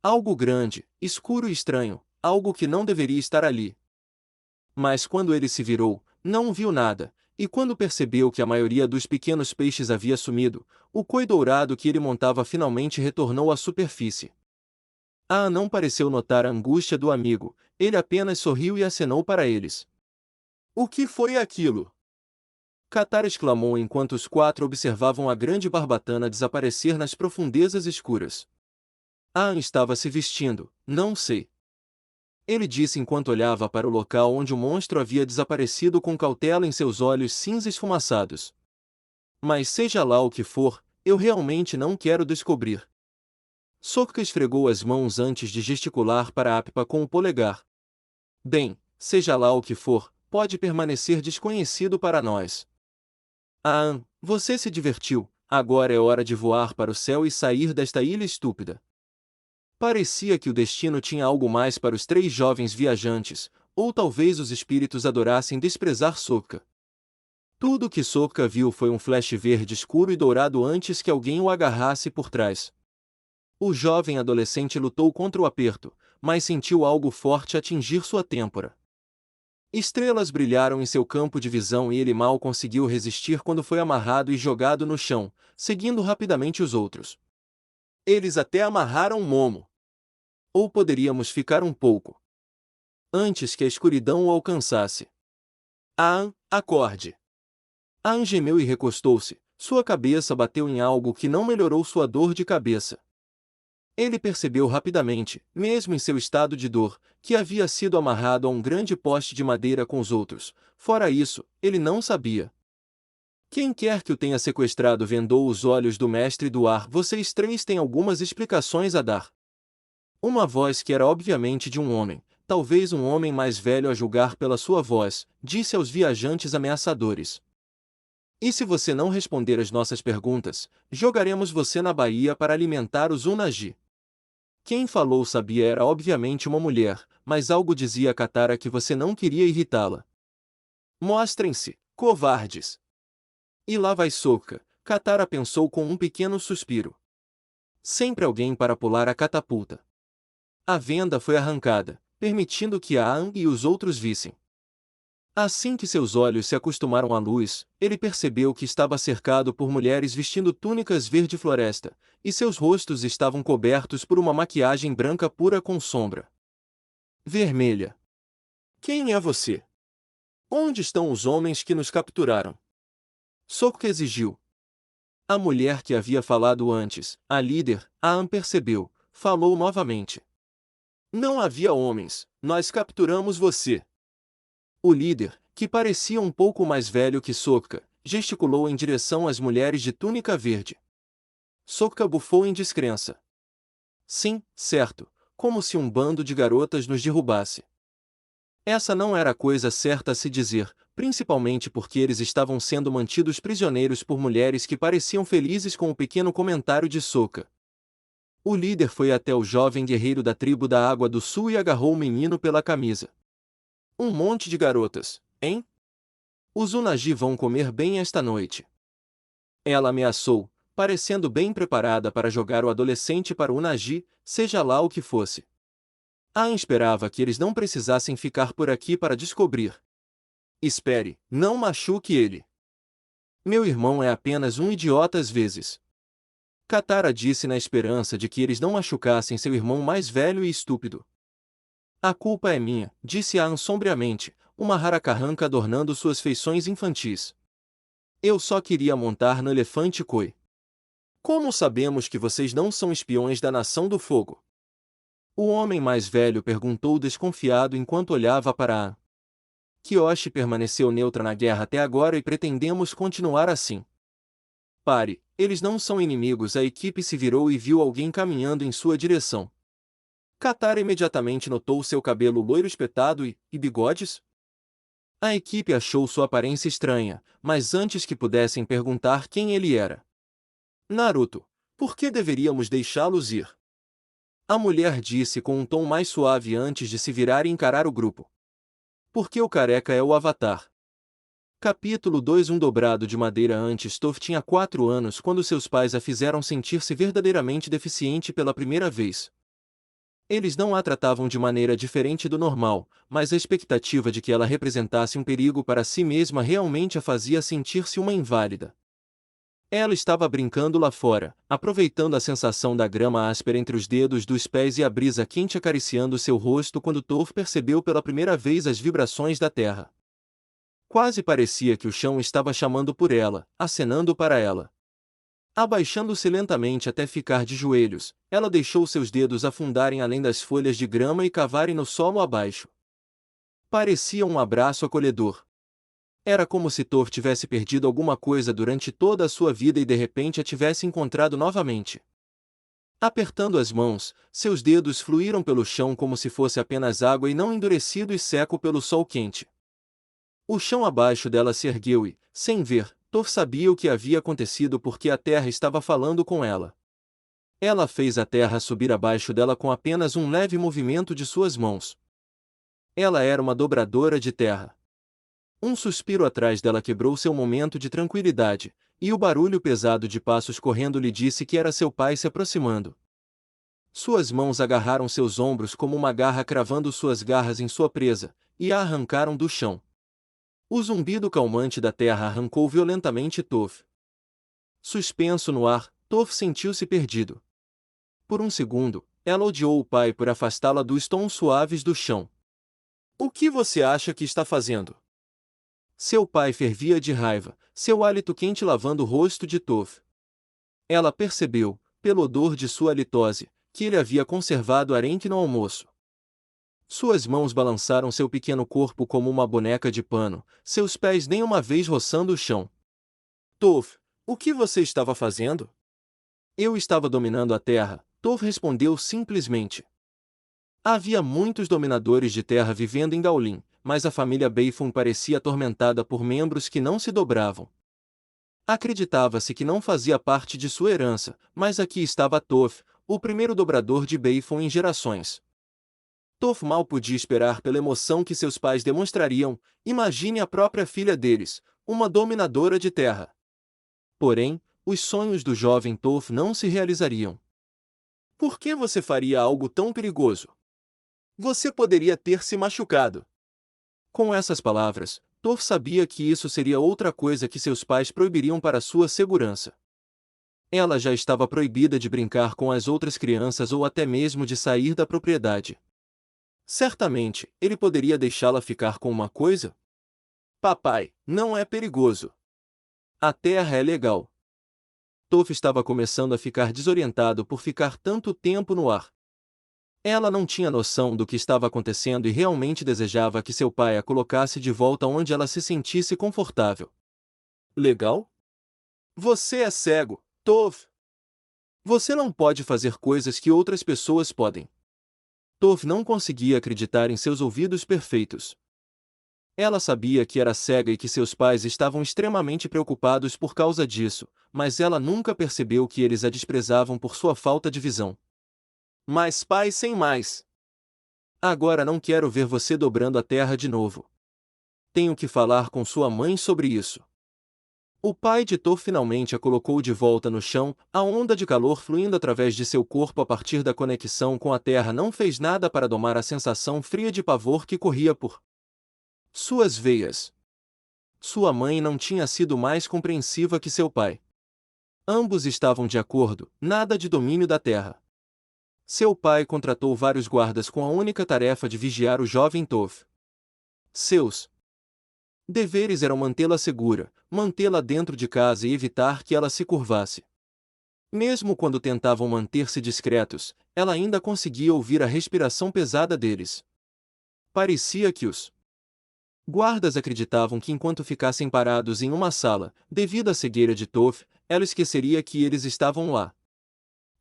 Algo grande, escuro e estranho, algo que não deveria estar ali. Mas quando ele se virou, não viu nada, e quando percebeu que a maioria dos pequenos peixes havia sumido, o koi dourado que ele montava finalmente retornou à superfície. Aang não pareceu notar a angústia do amigo, ele apenas sorriu e acenou para eles. O que foi aquilo? Katara exclamou enquanto os quatro observavam a grande barbatana desaparecer nas profundezas escuras. Aang estava se vestindo, não sei. Ele disse enquanto olhava para o local onde o monstro havia desaparecido com cautela em seus olhos cinza esfumaçados. Mas seja lá o que for, eu realmente não quero descobrir. Sokka esfregou as mãos antes de gesticular para Appa com o polegar. Bem, seja lá o que for, pode permanecer desconhecido para nós. Aang, você se divertiu, agora é hora de voar para o céu e sair desta ilha estúpida. Parecia que o destino tinha algo mais para os três jovens viajantes, ou talvez os espíritos adorassem desprezar Sokka. Tudo o que Sokka viu foi um flash verde escuro e dourado antes que alguém o agarrasse por trás. O jovem adolescente lutou contra o aperto, mas sentiu algo forte atingir sua têmpora. Estrelas brilharam em seu campo de visão e ele mal conseguiu resistir quando foi amarrado e jogado no chão, seguindo rapidamente os outros. Eles até amarraram Momo. Ou poderíamos ficar um pouco antes que a escuridão o alcançasse. Aang, acorde! Aang gemeu e recostou-se, sua cabeça bateu em algo que não melhorou sua dor de cabeça. Ele percebeu rapidamente, mesmo em seu estado de dor, que havia sido amarrado a um grande poste de madeira com os outros. Fora isso, ele não sabia. Quem quer que o tenha sequestrado vendou os olhos do mestre do ar. Vocês três têm algumas explicações a dar. Uma voz que era obviamente de um homem, talvez um homem mais velho a julgar pela sua voz, disse aos viajantes ameaçadores. E se você não responder às nossas perguntas, jogaremos você na baía para alimentar os Unagi. Quem falou sabia era obviamente uma mulher, mas algo dizia a Katara que você não queria irritá-la. Mostrem-se, covardes! E lá vai Sokka, Katara pensou com um pequeno suspiro. Sempre alguém para pular a catapulta. A venda foi arrancada, permitindo que Aang e os outros vissem. Assim que seus olhos se acostumaram à luz, ele percebeu que estava cercado por mulheres vestindo túnicas verde floresta, e seus rostos estavam cobertos por uma maquiagem branca pura com sombra vermelha. Quem é você? Onde estão os homens que nos capturaram? Sokka exigiu. A mulher que havia falado antes, a líder, Aang percebeu, falou novamente. Não havia homens, nós capturamos você. O líder, que parecia um pouco mais velho que Sokka, gesticulou em direção às mulheres de túnica verde. Sokka bufou em descrença. Sim, certo, como se um bando de garotas nos derrubasse. Essa não era a coisa certa a se dizer, principalmente porque eles estavam sendo mantidos prisioneiros por mulheres que pareciam felizes com o pequeno comentário de Sokka. O líder foi até o jovem guerreiro da tribo da Água do Sul e agarrou o menino pela camisa. Um monte de garotas, hein? Os Unagi vão comer bem esta noite. Ela ameaçou, parecendo bem preparada para jogar o adolescente para o Unagi, seja lá o que fosse. Aang esperava que eles não precisassem ficar por aqui para descobrir. Espere, não machuque ele. Meu irmão é apenas um idiota às vezes. Katara disse na esperança de que eles não machucassem seu irmão mais velho e estúpido. A culpa é minha, disse Aang sombriamente, uma Harakarranka adornando suas feições infantis. Eu só queria montar no elefante Koi. Como sabemos que vocês não são espiões da Nação do Fogo? O homem mais velho perguntou desconfiado enquanto olhava para Aang. Kyoshi permaneceu neutra na guerra até agora e pretendemos continuar assim. Pare, eles não são inimigos. A equipe se virou e viu alguém caminhando em sua direção. Katara imediatamente notou seu cabelo loiro espetado e bigodes. A equipe achou sua aparência estranha, mas antes que pudessem perguntar quem ele era. Naruto, por que deveríamos deixá-los ir? A mulher disse com um tom mais suave antes de se virar e encarar o grupo. Porque o careca é o Avatar. Capítulo 2. Um dobrado de madeira. Antes Toph tinha 4 anos quando seus pais a fizeram sentir-se verdadeiramente deficiente pela primeira vez. Eles não a tratavam de maneira diferente do normal, mas a expectativa de que ela representasse um perigo para si mesma realmente a fazia sentir-se uma inválida. Ela estava brincando lá fora, aproveitando a sensação da grama áspera entre os dedos dos pés e a brisa quente acariciando seu rosto quando Toph percebeu pela primeira vez as vibrações da terra. Quase parecia que o chão estava chamando por ela, acenando para ela. Abaixando-se lentamente até ficar de joelhos, ela deixou seus dedos afundarem além das folhas de grama e cavarem no solo abaixo. Parecia um abraço acolhedor. Era como se Toph tivesse perdido alguma coisa durante toda a sua vida e de repente a tivesse encontrado novamente. Apertando as mãos, seus dedos fluíram pelo chão como se fosse apenas água e não endurecido e seco pelo sol quente. O chão abaixo dela se ergueu e, sem ver, Toph sabia o que havia acontecido porque a terra estava falando com ela. Ela fez a terra subir abaixo dela com apenas um leve movimento de suas mãos. Ela era uma dobradora de terra. Um suspiro atrás dela quebrou seu momento de tranquilidade, e o barulho pesado de passos correndo lhe disse que era seu pai se aproximando. Suas mãos agarraram seus ombros como uma garra cravando suas garras em sua presa, e a arrancaram do chão. O zumbido calmante da terra arrancou violentamente Toph. Suspenso no ar, Toph sentiu-se perdido. Por um segundo, ela odiou o pai por afastá-la dos tons suaves do chão. O que você acha que está fazendo? Seu pai fervia de raiva, seu hálito quente lavando o rosto de Toph. Ela percebeu, pelo odor de sua halitose, que ele havia conservado arenque no almoço. Suas mãos balançaram seu pequeno corpo como uma boneca de pano, seus pés nem uma vez roçando o chão. Toph, o que você estava fazendo? Eu estava dominando a terra, Toph respondeu simplesmente. Havia muitos dominadores de terra vivendo em Daolin, mas a família Beifong parecia atormentada por membros que não se dobravam. Acreditava-se que não fazia parte de sua herança, mas aqui estava Toph, o primeiro dobrador de Beifong em gerações. Toph mal podia esperar pela emoção que seus pais demonstrariam. Imagine a própria filha deles, uma dominadora de terra. Porém, os sonhos do jovem Toph não se realizariam. Por que você faria algo tão perigoso? Você poderia ter se machucado. Com essas palavras, Toph sabia que isso seria outra coisa que seus pais proibiriam para sua segurança. Ela já estava proibida de brincar com as outras crianças ou até mesmo de sair da propriedade. Certamente, ele poderia deixá-la ficar com uma coisa? Papai, não é perigoso. A Terra é legal. Toph estava começando a ficar desorientado por ficar tanto tempo no ar. Ela não tinha noção do que estava acontecendo e realmente desejava que seu pai a colocasse de volta onde ela se sentisse confortável. Legal? Você é cego, Toph. Você não pode fazer coisas que outras pessoas podem. Toph não conseguia acreditar em seus ouvidos perfeitos. Ela sabia que era cega e que seus pais estavam extremamente preocupados por causa disso, mas ela nunca percebeu que eles a desprezavam por sua falta de visão. Mas pai sem mais. Agora não quero ver você dobrando a terra de novo. Tenho que falar com sua mãe sobre isso. O pai de Toph finalmente a colocou de volta no chão, a onda de calor fluindo através de seu corpo a partir da conexão com a terra não fez nada para domar a sensação fria de pavor que corria por suas veias. Sua mãe não tinha sido mais compreensiva que seu pai. Ambos estavam de acordo, nada de domínio da terra. Seu pai contratou vários guardas com a única tarefa de vigiar o jovem Toph. Seus deveres eram mantê-la segura, mantê-la dentro de casa e evitar que ela se curvasse. Mesmo quando tentavam manter-se discretos, ela ainda conseguia ouvir a respiração pesada deles. Parecia que os guardas acreditavam que enquanto ficassem parados em uma sala, devido à cegueira de Toph, ela esqueceria que eles estavam lá.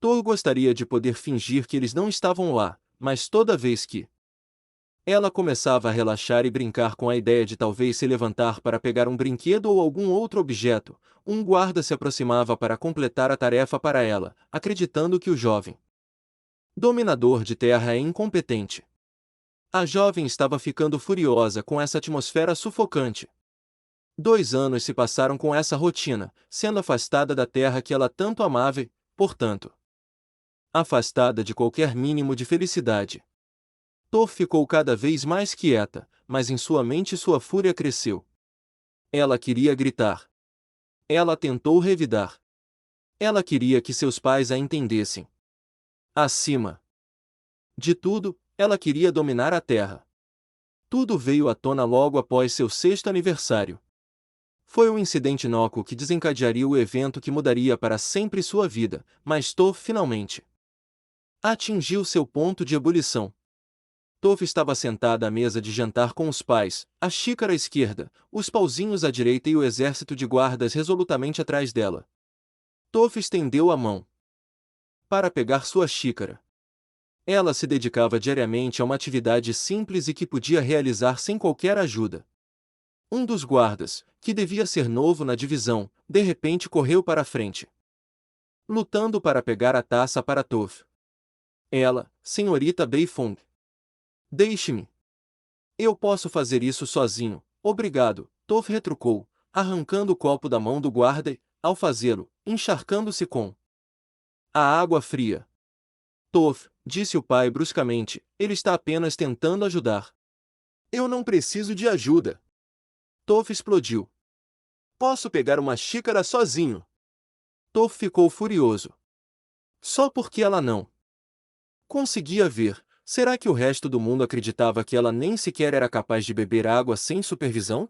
Thor gostaria de poder fingir que eles não estavam lá, mas toda vez que ela começava a relaxar e brincar com a ideia de talvez se levantar para pegar um brinquedo ou algum outro objeto, um guarda se aproximava para completar a tarefa para ela, acreditando que o jovem dominador de terra é incompetente. A jovem estava ficando furiosa com essa atmosfera sufocante. 2 anos se passaram com essa rotina, sendo afastada da terra que ela tanto amava e, portanto, afastada de qualquer mínimo de felicidade. Toph ficou cada vez mais quieta, mas em sua mente sua fúria cresceu. Ela queria gritar. Ela tentou revidar. Ela queria que seus pais a entendessem. Acima de tudo, ela queria dominar a terra. Tudo veio à tona logo após seu 6º aniversário. Foi um incidente inócuo que desencadearia o evento que mudaria para sempre sua vida, mas Toph finalmente atingiu seu ponto de ebulição. Toph estava sentada à mesa de jantar com os pais, a xícara à esquerda, os pauzinhos à direita e o exército de guardas resolutamente atrás dela. Toph estendeu a mão para pegar sua xícara. Ela se dedicava diariamente a uma atividade simples e que podia realizar sem qualquer ajuda. Um dos guardas, que devia ser novo na divisão, de repente correu para a frente, lutando para pegar a taça para Toph. Ela, senhorita Beifong. Deixe-me. Eu posso fazer isso sozinho, obrigado, Toph retrucou, arrancando o copo da mão do guarda e, ao fazê-lo, encharcando-se com a água fria. Toph, disse o pai bruscamente, ele está apenas tentando ajudar. Eu não preciso de ajuda. Toph explodiu. Posso pegar uma xícara sozinho. Toph ficou furioso. Só porque ela não conseguia ver. Será que o resto do mundo acreditava que ela nem sequer era capaz de beber água sem supervisão?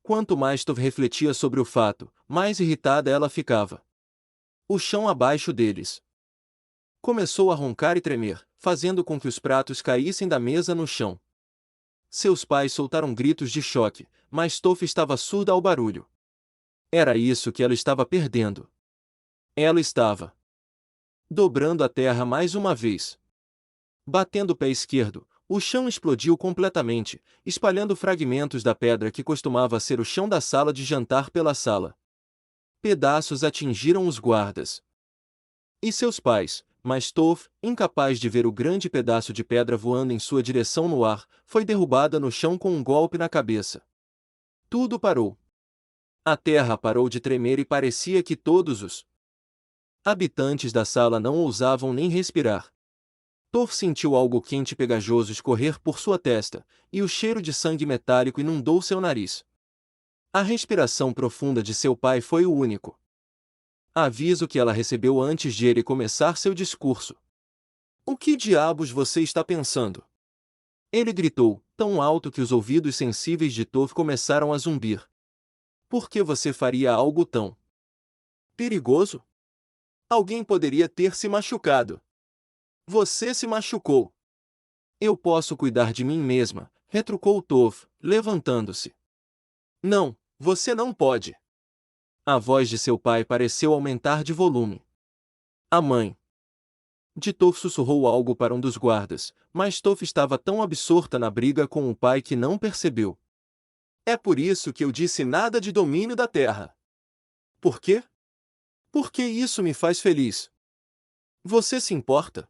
Quanto mais Toph refletia sobre o fato, mais irritada ela ficava. O chão abaixo deles começou a roncar e tremer, fazendo com que os pratos caíssem da mesa no chão. Seus pais soltaram gritos de choque, mas Toph estava surda ao barulho. Era isso que ela estava perdendo. Ela estava dobrando a terra mais uma vez. Batendo o pé esquerdo, o chão explodiu completamente, espalhando fragmentos da pedra que costumava ser o chão da sala de jantar pela sala. Pedaços atingiram os guardas e seus pais, mas Toph, incapaz de ver o grande pedaço de pedra voando em sua direção no ar, foi derrubada no chão com um golpe na cabeça. Tudo parou. A terra parou de tremer e parecia que todos os habitantes da sala não ousavam nem respirar. Toph sentiu algo quente e pegajoso escorrer por sua testa, e o cheiro de sangue metálico inundou seu nariz. A respiração profunda de seu pai foi o único aviso que ela recebeu antes de ele começar seu discurso. O que diabos você está pensando? Ele gritou, tão alto que os ouvidos sensíveis de Toph começaram a zumbir. Por que você faria algo tão perigoso? Alguém poderia ter se machucado. Você se machucou. Eu posso cuidar de mim mesma, retrucou Toph, levantando-se. Não, você não pode. A voz de seu pai pareceu aumentar de volume. A mãe de Toph sussurrou algo para um dos guardas, mas Toph estava tão absorta na briga com o pai que não percebeu. É por isso que eu disse nada de domínio da terra. Por quê? Porque isso me faz feliz. Você se importa?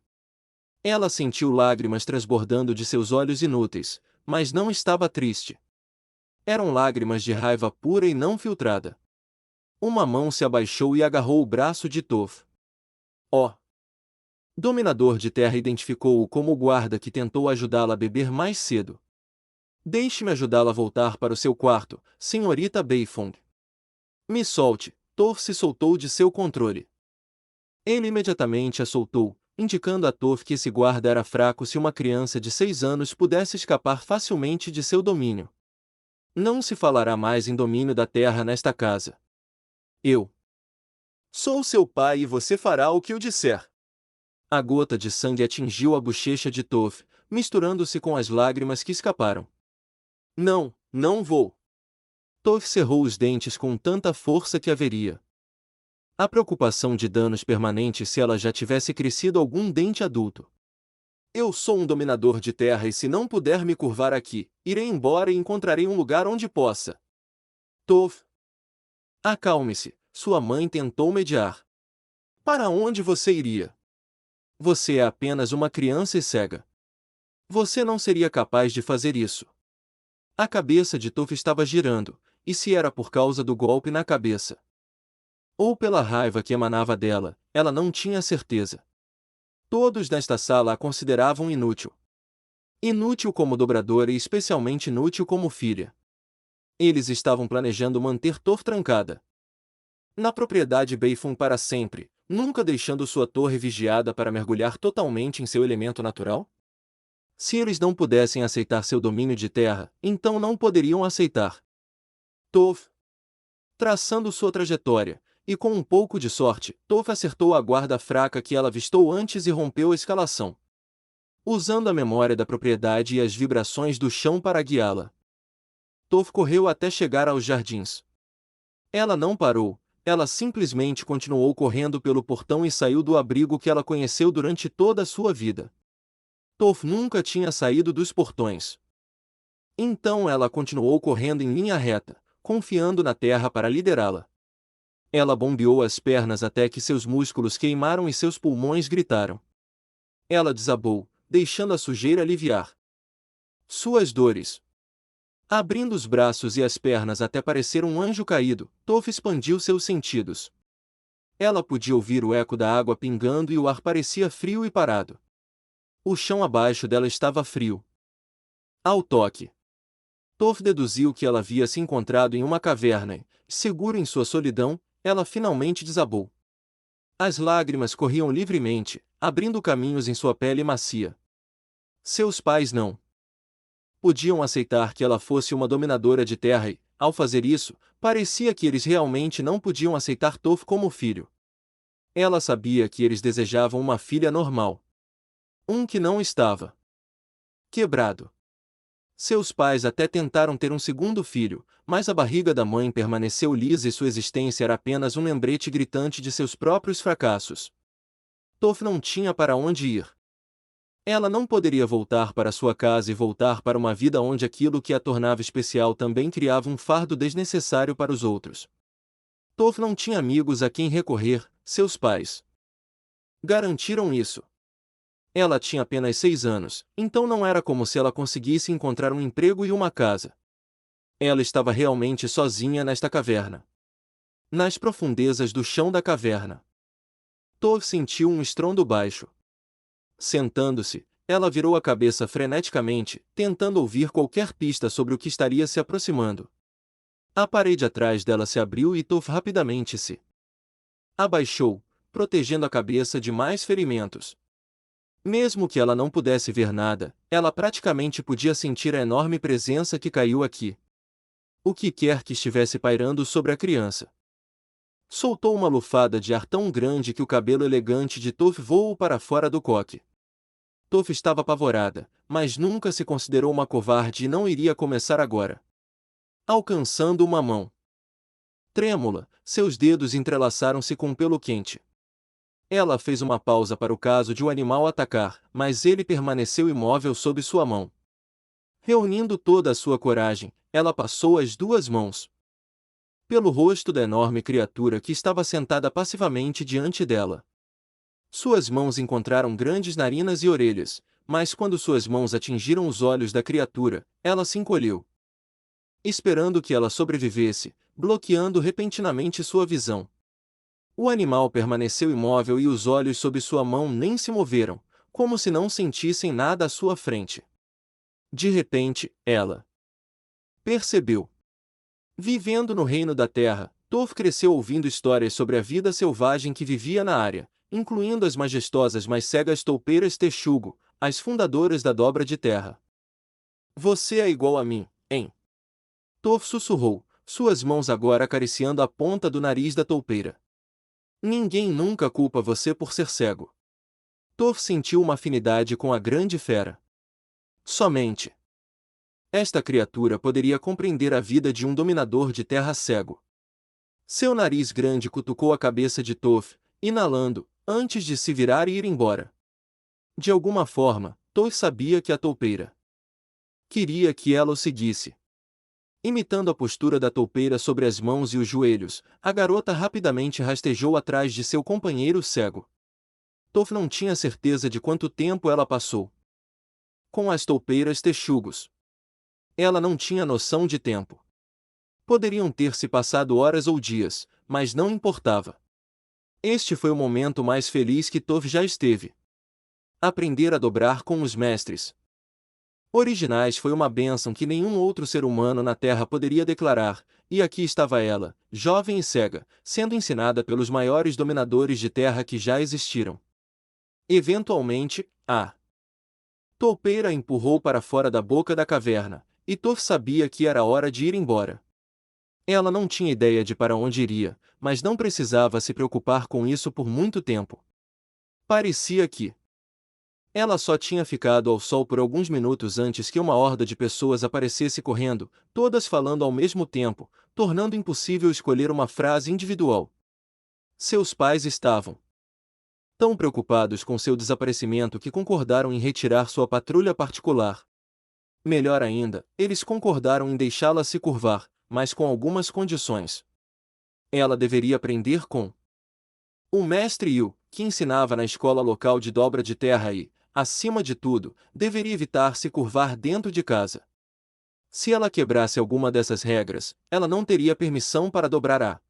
Ela sentiu lágrimas transbordando de seus olhos inúteis, mas não estava triste. Eram lágrimas de raiva pura e não filtrada. Uma mão se abaixou e agarrou o braço de Toph. Oh! Dominador de Terra identificou-o como o guarda que tentou ajudá-la a beber mais cedo. Deixe-me ajudá-la a voltar para o seu quarto, senhorita Beifong. Me solte. Toph se soltou de seu controle. Ele imediatamente a soltou, indicando a Toph que esse guarda era fraco se uma criança de 6 anos pudesse escapar facilmente de seu domínio. Não se falará mais em domínio da terra nesta casa. Eu sou seu pai e você fará o que eu disser. A gota de sangue atingiu a bochecha de Toph, misturando-se com as lágrimas que escaparam. Não, não vou. Toph cerrou os dentes com tanta força que haveria a preocupação de danos permanentes se ela já tivesse crescido algum dente adulto. Eu sou um dominador de terra e se não puder me curvar aqui, irei embora e encontrarei um lugar onde possa. Toph. Acalme-se, sua mãe tentou mediar. Para onde você iria? Você é apenas uma criança e cega. Você não seria capaz de fazer isso. A cabeça de Toph estava girando, e se era por causa do golpe na cabeça ou pela raiva que emanava dela, ela não tinha certeza. Todos nesta sala a consideravam inútil. Inútil como dobradora e especialmente inútil como filha. Eles estavam planejando manter Toph trancada na propriedade Beifong para sempre, nunca deixando sua torre vigiada para mergulhar totalmente em seu elemento natural? Se eles não pudessem aceitar seu domínio de terra, então não poderiam aceitar Toph. Traçando sua trajetória, e com um pouco de sorte, Toph acertou a guarda fraca que ela avistou antes e rompeu a escalação, usando a memória da propriedade e as vibrações do chão para guiá-la. Toph correu até chegar aos jardins. Ela não parou, ela simplesmente continuou correndo pelo portão e saiu do abrigo que ela conheceu durante toda a sua vida. Toph nunca tinha saído dos portões. Então ela continuou correndo em linha reta, confiando na terra para liderá-la. Ela bombeou as pernas até que seus músculos queimaram e seus pulmões gritaram. Ela desabou, deixando a sujeira aliviar suas dores. Abrindo os braços e as pernas até parecer um anjo caído, Toph expandiu seus sentidos. Ela podia ouvir o eco da água pingando e o ar parecia frio e parado. O chão abaixo dela estava frio. Ao toque, Toph deduziu que ela havia se encontrado em uma caverna e, seguro em sua solidão, ela finalmente desabou. As lágrimas corriam livremente, abrindo caminhos em sua pele macia. Seus pais não podiam aceitar que ela fosse uma dominadora de terra e, ao fazer isso, parecia que eles realmente não podiam aceitar Toph como filho. Ela sabia que eles desejavam uma filha normal. Um que não estava quebrado. Seus pais até tentaram ter um segundo filho, mas a barriga da mãe permaneceu lisa e sua existência era apenas um lembrete gritante de seus próprios fracassos. Toph não tinha para onde ir. Ela não poderia voltar para sua casa e voltar para uma vida onde aquilo que a tornava especial também criava um fardo desnecessário para os outros. Toph não tinha amigos a quem recorrer, seus pais garantiram isso. Ela tinha apenas 6 anos, então não era como se ela conseguisse encontrar um emprego e uma casa. Ela estava realmente sozinha nesta caverna. Nas profundezas do chão da caverna. Toph sentiu um estrondo baixo. Sentando-se, ela virou a cabeça freneticamente, tentando ouvir qualquer pista sobre o que estaria se aproximando. A parede atrás dela se abriu e Toph rapidamente se abaixou, protegendo a cabeça de mais ferimentos. Mesmo que ela não pudesse ver nada, ela praticamente podia sentir a enorme presença que caiu aqui. o que quer que estivesse pairando sobre a criança. Soltou uma lufada de ar tão grande que o cabelo elegante de Toph voou para fora do coque. Toph estava apavorada, mas nunca se considerou uma covarde e não iria começar agora. Alcançando uma mão trêmula, seus dedos entrelaçaram-se com um pelo quente. Ela fez uma pausa para o caso de o animal atacar, mas ele permaneceu imóvel sob sua mão. Reunindo toda a sua coragem, ela passou as duas mãos pelo rosto da enorme criatura que estava sentada passivamente diante dela. Suas mãos encontraram grandes narinas e orelhas, mas quando suas mãos atingiram os olhos da criatura, ela se encolheu, esperando que ela sobrevivesse, bloqueando repentinamente sua visão. O animal permaneceu imóvel e os olhos sob sua mão nem se moveram, como se não sentissem nada à sua frente. De repente, ela percebeu. Vivendo no reino da terra, Toph cresceu ouvindo histórias sobre a vida selvagem que vivia na área, incluindo as majestosas mas cegas toupeiras Texugo, as fundadoras da dobra de terra. Você é igual a mim, hein? Toph sussurrou, suas mãos agora acariciando a ponta do nariz da toupeira. Ninguém nunca culpa você por ser cego. Toph sentiu uma afinidade com a grande fera. Somente esta criatura poderia compreender a vida de um dominador de terra cego. Seu nariz grande cutucou a cabeça de Toph, inalando, antes de se virar e ir embora. De alguma forma, Toph sabia que a toupeira queria que ela o seguisse. Imitando a postura da toupeira sobre as mãos e os joelhos, a garota rapidamente rastejou atrás de seu companheiro cego. Toph não tinha certeza de quanto tempo ela passou com as toupeiras Texugos. Ela não tinha noção de tempo. Poderiam ter se passado horas ou dias, mas não importava. Este foi o momento mais feliz que Toph já esteve. Aprender a dobrar com os mestres originais foi uma bênção que nenhum outro ser humano na Terra poderia declarar, e aqui estava ela, jovem e cega, sendo ensinada pelos maiores dominadores de terra que já existiram. Eventualmente, a toupeira a empurrou para fora da boca da caverna, e Toph sabia que era hora de ir embora. Ela não tinha ideia de para onde iria, mas não precisava se preocupar com isso por muito tempo. Parecia que ela só tinha ficado ao sol por alguns minutos antes que uma horda de pessoas aparecesse correndo, todas falando ao mesmo tempo, tornando impossível escolher uma frase individual. Seus pais estavam tão preocupados com seu desaparecimento que concordaram em retirar sua patrulha particular. Melhor ainda, eles concordaram em deixá-la se curvar, mas com algumas condições. Ela deveria aprender com o mestre Yu, que ensinava na escola local de dobra de terra e, acima de tudo, deveria evitar se curvar dentro de casa. Se ela quebrasse alguma dessas regras, ela não teria permissão para dobrar a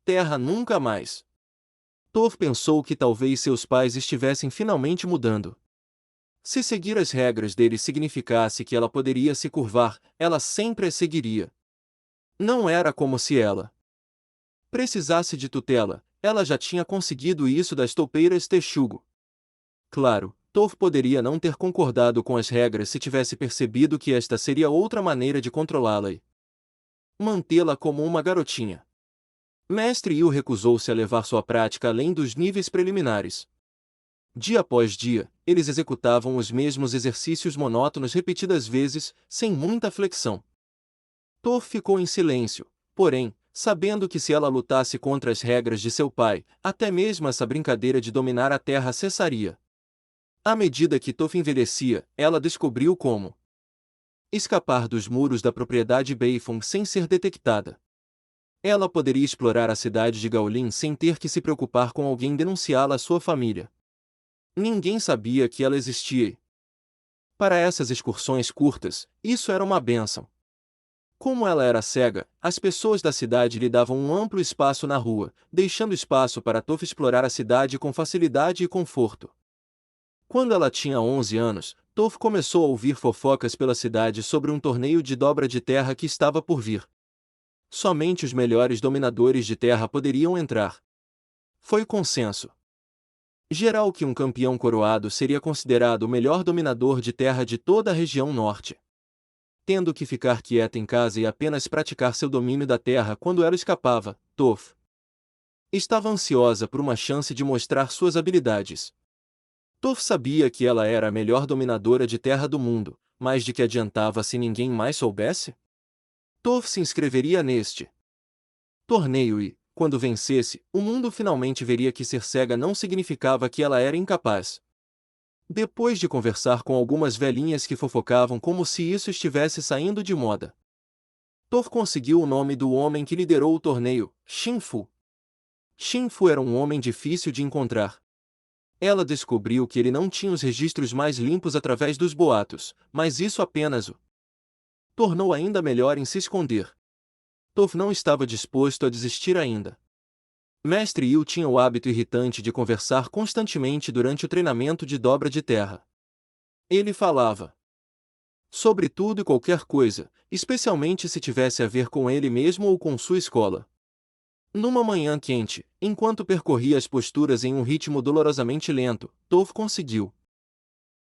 terra nunca mais. Toph pensou que talvez seus pais estivessem finalmente mudando. Se seguir as regras deles significasse que ela poderia se curvar, ela sempre as seguiria. Não era como se ela precisasse de tutela, ela já tinha conseguido isso das toupeiras Texugo. Claro, Toph poderia não ter concordado com as regras se tivesse percebido que esta seria outra maneira de controlá-la e mantê-la como uma garotinha. Mestre Yu recusou-se a levar sua prática além dos níveis preliminares. Dia após dia, eles executavam os mesmos exercícios monótonos repetidas vezes, sem muita flexão. Toph ficou em silêncio, porém, sabendo que se ela lutasse contra as regras de seu pai, até mesmo essa brincadeira de dominar a terra cessaria. À medida que Toph envelhecia, ela descobriu como escapar dos muros da propriedade Beifong sem ser detectada. Ela poderia explorar a cidade de Gaolin sem ter que se preocupar com alguém denunciá-la à sua família. Ninguém sabia que ela existia e, para essas excursões curtas, isso era uma bênção. Como ela era cega, as pessoas da cidade lhe davam um amplo espaço na rua, deixando espaço para Toph explorar a cidade com facilidade e conforto. Quando ela tinha 11 anos, Toph começou a ouvir fofocas pela cidade sobre um torneio de dobra de terra que estava por vir. Somente os melhores dominadores de terra poderiam entrar. Foi consenso geral que um campeão coroado seria considerado o melhor dominador de terra de toda a região norte. tendo que ficar quieta em casa e apenas praticar seu domínio da terra quando ela escapava. Toph estava ansiosa por uma chance de mostrar suas habilidades. Toph sabia que ela era a melhor dominadora de terra do mundo, mas de que adiantava se ninguém mais soubesse? Toph se inscreveria neste torneio e, quando vencesse, o mundo finalmente veria que ser cega não significava que ela era incapaz. Depois de conversar com algumas velhinhas que fofocavam como se isso estivesse saindo de moda, Toph conseguiu o nome do homem que liderou o torneio, Xin-Fu. Xin-Fu era um homem difícil de encontrar. Ela descobriu que ele não tinha os registros mais limpos através dos boatos, mas isso apenas o tornou ainda melhor em se esconder. Toph não estava disposto a desistir ainda. Mestre Yu tinha o hábito irritante de conversar constantemente durante o treinamento de dobra de terra. Ele falava sobre tudo e qualquer coisa, especialmente se tivesse a ver com ele mesmo ou com sua escola. Numa manhã quente, enquanto percorria as posturas em um ritmo dolorosamente lento, Toph conseguiu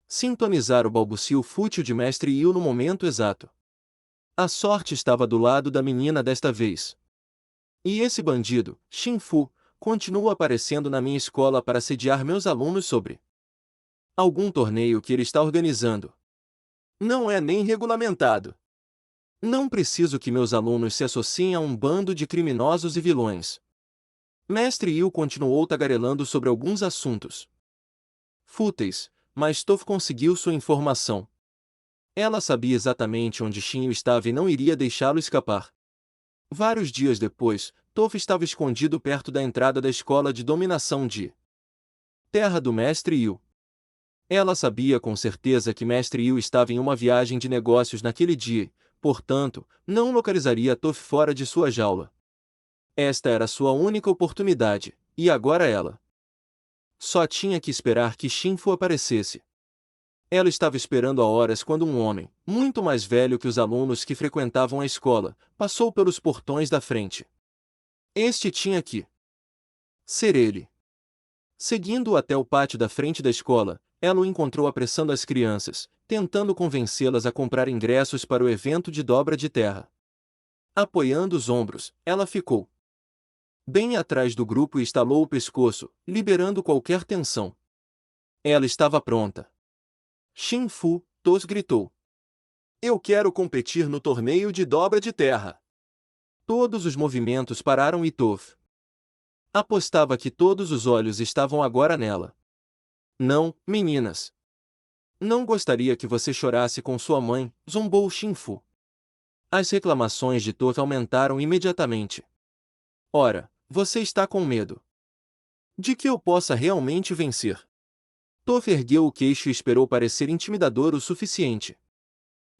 sintonizar o balbucio fútil de Mestre Yu no momento exato. A sorte estava do lado da menina desta vez. E esse bandido, Xin-Fu, continua aparecendo na minha escola para sediar meus alunos sobre algum torneio que ele está organizando. Não é nem regulamentado. Não preciso que meus alunos se associem a um bando de criminosos e vilões. Mestre Yu continuou tagarelando sobre alguns assuntos fúteis, mas Toph conseguiu sua informação. Ela sabia exatamente onde Xin-Yu estava e não iria deixá-lo escapar. Vários dias depois, Toph estava escondido perto da entrada da escola de dominação de terra do Mestre Yu. Ela sabia com certeza que Mestre Yu estava em uma viagem de negócios naquele dia, portanto, não localizaria Toph fora de sua jaula. Esta era sua única oportunidade, e agora ela só tinha que esperar que Xin-Fu aparecesse. Ela estava esperando há horas quando um homem, muito mais velho que os alunos que frequentavam a escola, passou pelos portões da frente. Este tinha que ser ele. Seguindo-o até o pátio da frente da escola, ela o encontrou apressando as crianças, tentando convencê-las a comprar ingressos para o evento de dobra de terra. Apoiando os ombros, ela ficou bem atrás do grupo e estalou o pescoço, liberando qualquer tensão. Ela estava pronta. Xin-Fu, Toph gritou. Eu quero competir no torneio de dobra de terra. Todos os movimentos pararam e Toph apostava que todos os olhos estavam agora nela. Não, meninas. Não gostaria que você chorasse com sua mãe, zombou Xin-Fu. As reclamações de Toph aumentaram imediatamente. Ora, você está com medo de que eu possa realmente vencer? Toph ergueu o queixo e esperou parecer intimidador o suficiente.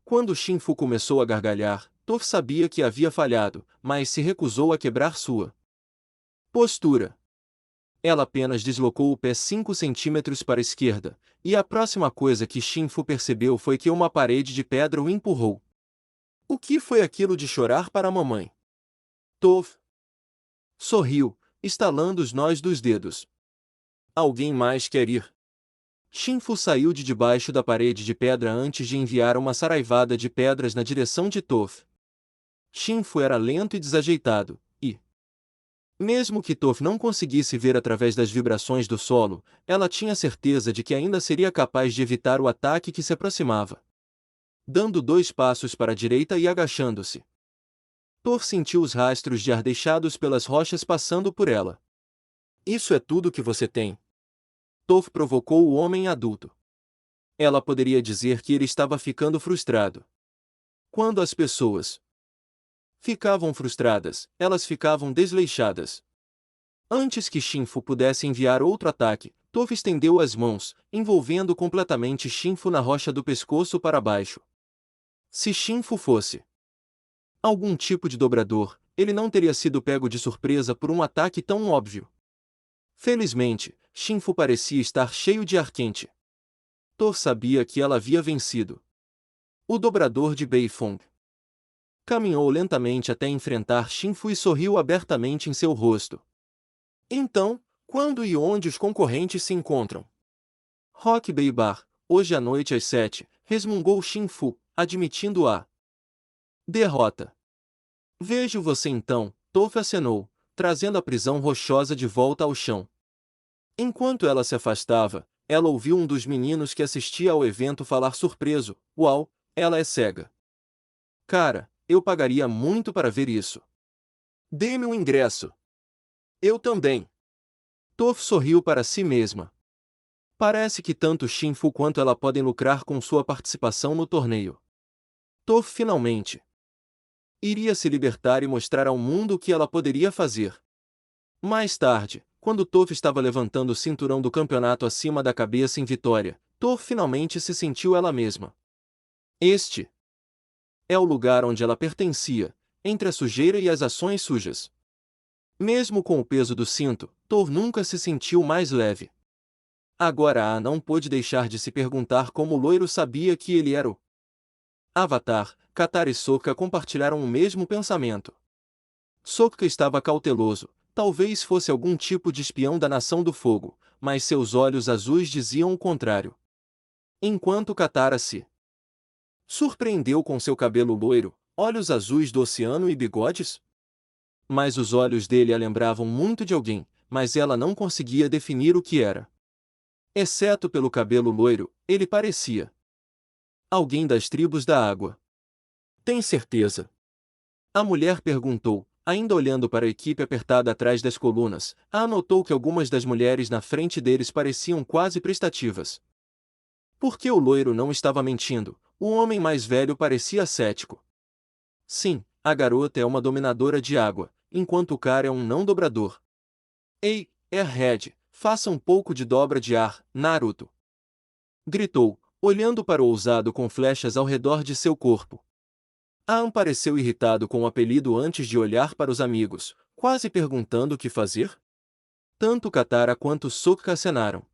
Quando Xin-Fu começou a gargalhar, Toph sabia que havia falhado, mas se recusou a quebrar sua postura. Ela apenas deslocou o pé 5 centímetros para a esquerda, e a próxima coisa que Xin-Fu percebeu foi que uma parede de pedra o empurrou. O que foi aquilo de chorar para a mamãe? Toph sorriu, estalando os nós dos dedos. Alguém mais quer ir? Xin-Fu saiu de debaixo da parede de pedra antes de enviar uma saraivada de pedras na direção de Toph. Xin-Fu era lento e desajeitado, e mesmo que Toph não conseguisse ver através das vibrações do solo, ela tinha certeza de que ainda seria capaz de evitar o ataque que se aproximava. Dando 2 passos para a direita e agachando-se, Toph sentiu os rastros de ar deixados pelas rochas passando por ela. Isso é tudo que você tem? Toph provocou o homem adulto. Ela poderia dizer que ele estava ficando frustrado. Quando as pessoas ficavam frustradas, elas ficavam desleixadas. Antes que Xin-Fu pudesse enviar outro ataque, Toph estendeu as mãos, envolvendo completamente Xin-Fu na rocha do pescoço para baixo. Se Xin-Fu fosse algum tipo de dobrador, ele não teria sido pego de surpresa por um ataque tão óbvio. Felizmente, Xin-Fu parecia estar cheio de ar quente. Toph sabia que ela havia vencido. O dobrador de Beifong caminhou lentamente até enfrentar Xin-Fu e sorriu abertamente em seu rosto. Então, quando e onde os concorrentes se encontram? Rock Bay Bar, hoje à noite às 7, resmungou Xin-Fu, admitindo-a Derrota. Vejo você então, Toph acenou, trazendo a prisão rochosa de volta ao chão. Enquanto ela se afastava, ela ouviu um dos meninos que assistia ao evento falar surpreso: Uau, ela é cega. Cara, eu pagaria muito para ver isso. Dê-me um ingresso. Eu também. Toph sorriu para si mesma. Parece que tanto Shinfu quanto ela podem lucrar com sua participação no torneio. Toph finalmente iria se libertar e mostrar ao mundo o que ela poderia fazer. Mais tarde, quando Toph estava levantando o cinturão do campeonato acima da cabeça em vitória, Toph finalmente se sentiu ela mesma. Este é o lugar onde ela pertencia, entre a sujeira e as ações sujas. Mesmo com o peso do cinto, Toph nunca se sentiu mais leve. Agora a não pôde deixar de se perguntar como o loiro sabia que ele era o Avatar. Katara e Sokka compartilharam o mesmo pensamento. Sokka estava cauteloso, talvez fosse algum tipo de espião da Nação do Fogo, mas seus olhos azuis diziam o contrário. Enquanto Katara se surpreendeu com seu cabelo loiro, olhos azuis do oceano e bigodes. Mas os olhos dele a lembravam muito de alguém, mas ela não conseguia definir o que era. Exceto pelo cabelo loiro, ele parecia alguém das tribos da água. Tem certeza? A mulher perguntou, ainda olhando para a equipe apertada atrás das colunas. Notou que algumas das mulheres na frente deles pareciam quase prestativas. Porque o loiro não estava mentindo, o homem mais velho parecia cético. Sim, a garota é uma dominadora de água, enquanto o cara é um não dobrador. Ei, Airhead, faça um pouco de dobra de ar, Naruto. Gritou, olhando para o ousado com flechas ao redor de seu corpo. Aang pareceu irritado com o apelido antes de olhar para os amigos, quase perguntando o que fazer. Tanto Katara quanto Sokka acenaram.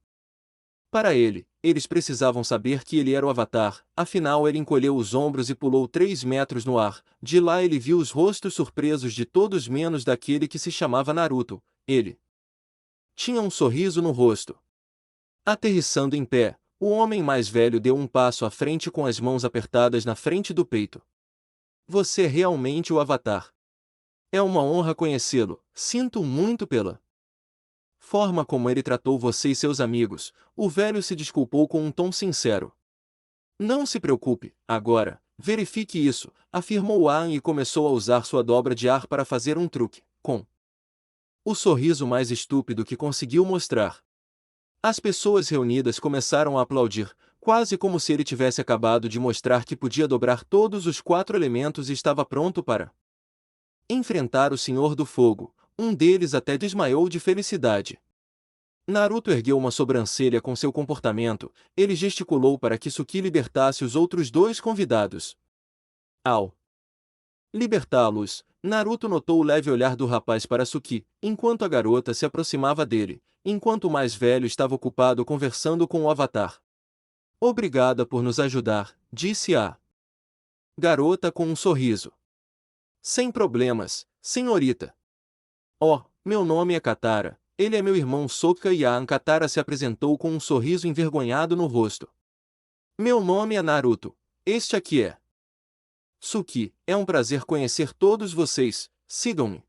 Para ele, eles precisavam saber que ele era o Avatar, afinal ele encolheu os ombros e pulou 3 metros no ar. De lá ele viu os rostos surpresos de todos menos daquele que se chamava Naruto. Ele tinha um sorriso no rosto. Aterrissando em pé, o homem mais velho deu um passo à frente com as mãos apertadas na frente do peito. Você é realmente o Avatar. É uma honra conhecê-lo, sinto muito pela forma como ele tratou você e seus amigos. O velho se desculpou com um tom sincero. Não se preocupe, agora, verifique isso, afirmou Aang e começou a usar sua dobra de ar para fazer um truque, com o sorriso mais estúpido que conseguiu mostrar. As pessoas reunidas começaram a aplaudir, quase como se ele tivesse acabado de mostrar que podia dobrar todos os 4 elementos e estava pronto para enfrentar o Senhor do Fogo. Um deles até desmaiou de felicidade. Naruto ergueu uma sobrancelha com seu comportamento. Ele gesticulou para que Suki libertasse os outros 2 convidados. Ao libertá-los, Naruto notou o leve olhar do rapaz para Suki, enquanto a garota se aproximava dele, enquanto o mais velho estava ocupado conversando com o Avatar. Obrigada por nos ajudar, disse a garota com um sorriso. Sem problemas, senhorita. Oh, meu nome é Katara, ele é meu irmão Sokka e Aang. Katara se apresentou com um sorriso envergonhado no rosto. Meu nome é Naruto, este aqui é Suki, é um prazer conhecer todos vocês, sigam-me.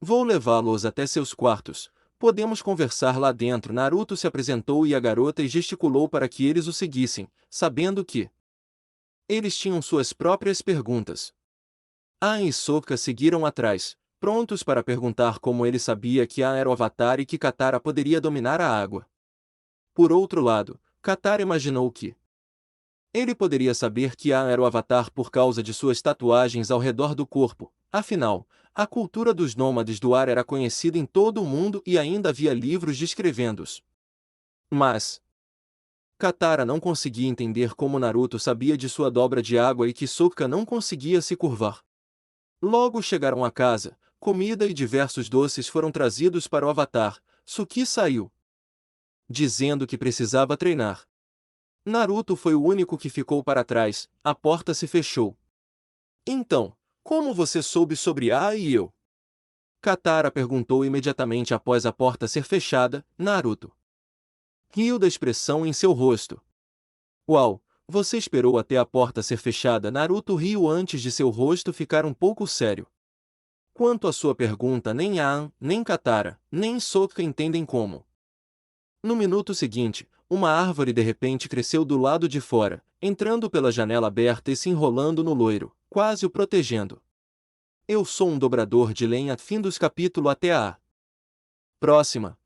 Vou levá-los até seus quartos, podemos conversar lá dentro. Naruto se apresentou e a garota gesticulou para que eles o seguissem, sabendo que eles tinham suas próprias perguntas. Aang e Sokka seguiram atrás, prontos para perguntar como ele sabia que Aang era o Avatar e que Katara poderia dominar a água. Por outro lado, Katara imaginou que ele poderia saber que Aang era o Avatar por causa de suas tatuagens ao redor do corpo. Afinal, a cultura dos nômades do ar era conhecida em todo o mundo e ainda havia livros descrevendo-os. Mas Katara não conseguia entender como Naruto sabia de sua dobra de água e que Sokka não conseguia se curvar. Logo chegaram a casa, comida e diversos doces foram trazidos para o Avatar. Suki saiu, dizendo que precisava treinar. Naruto foi o único que ficou para trás. A porta se fechou. Então, como você soube sobre A e eu? Katara perguntou imediatamente após a porta ser fechada. Naruto riu da expressão em seu rosto. Uau, Você esperou até a porta ser fechada. Naruto riu antes de seu rosto ficar um pouco sério. Quanto à sua pergunta, nem Aan, nem Katara, nem Sokka entendem como. No minuto seguinte, uma árvore de repente cresceu do lado de fora, entrando pela janela aberta e se enrolando no loiro, quase o protegendo. Eu sou um dobrador de lenha. Fim dos capítulo até a próxima.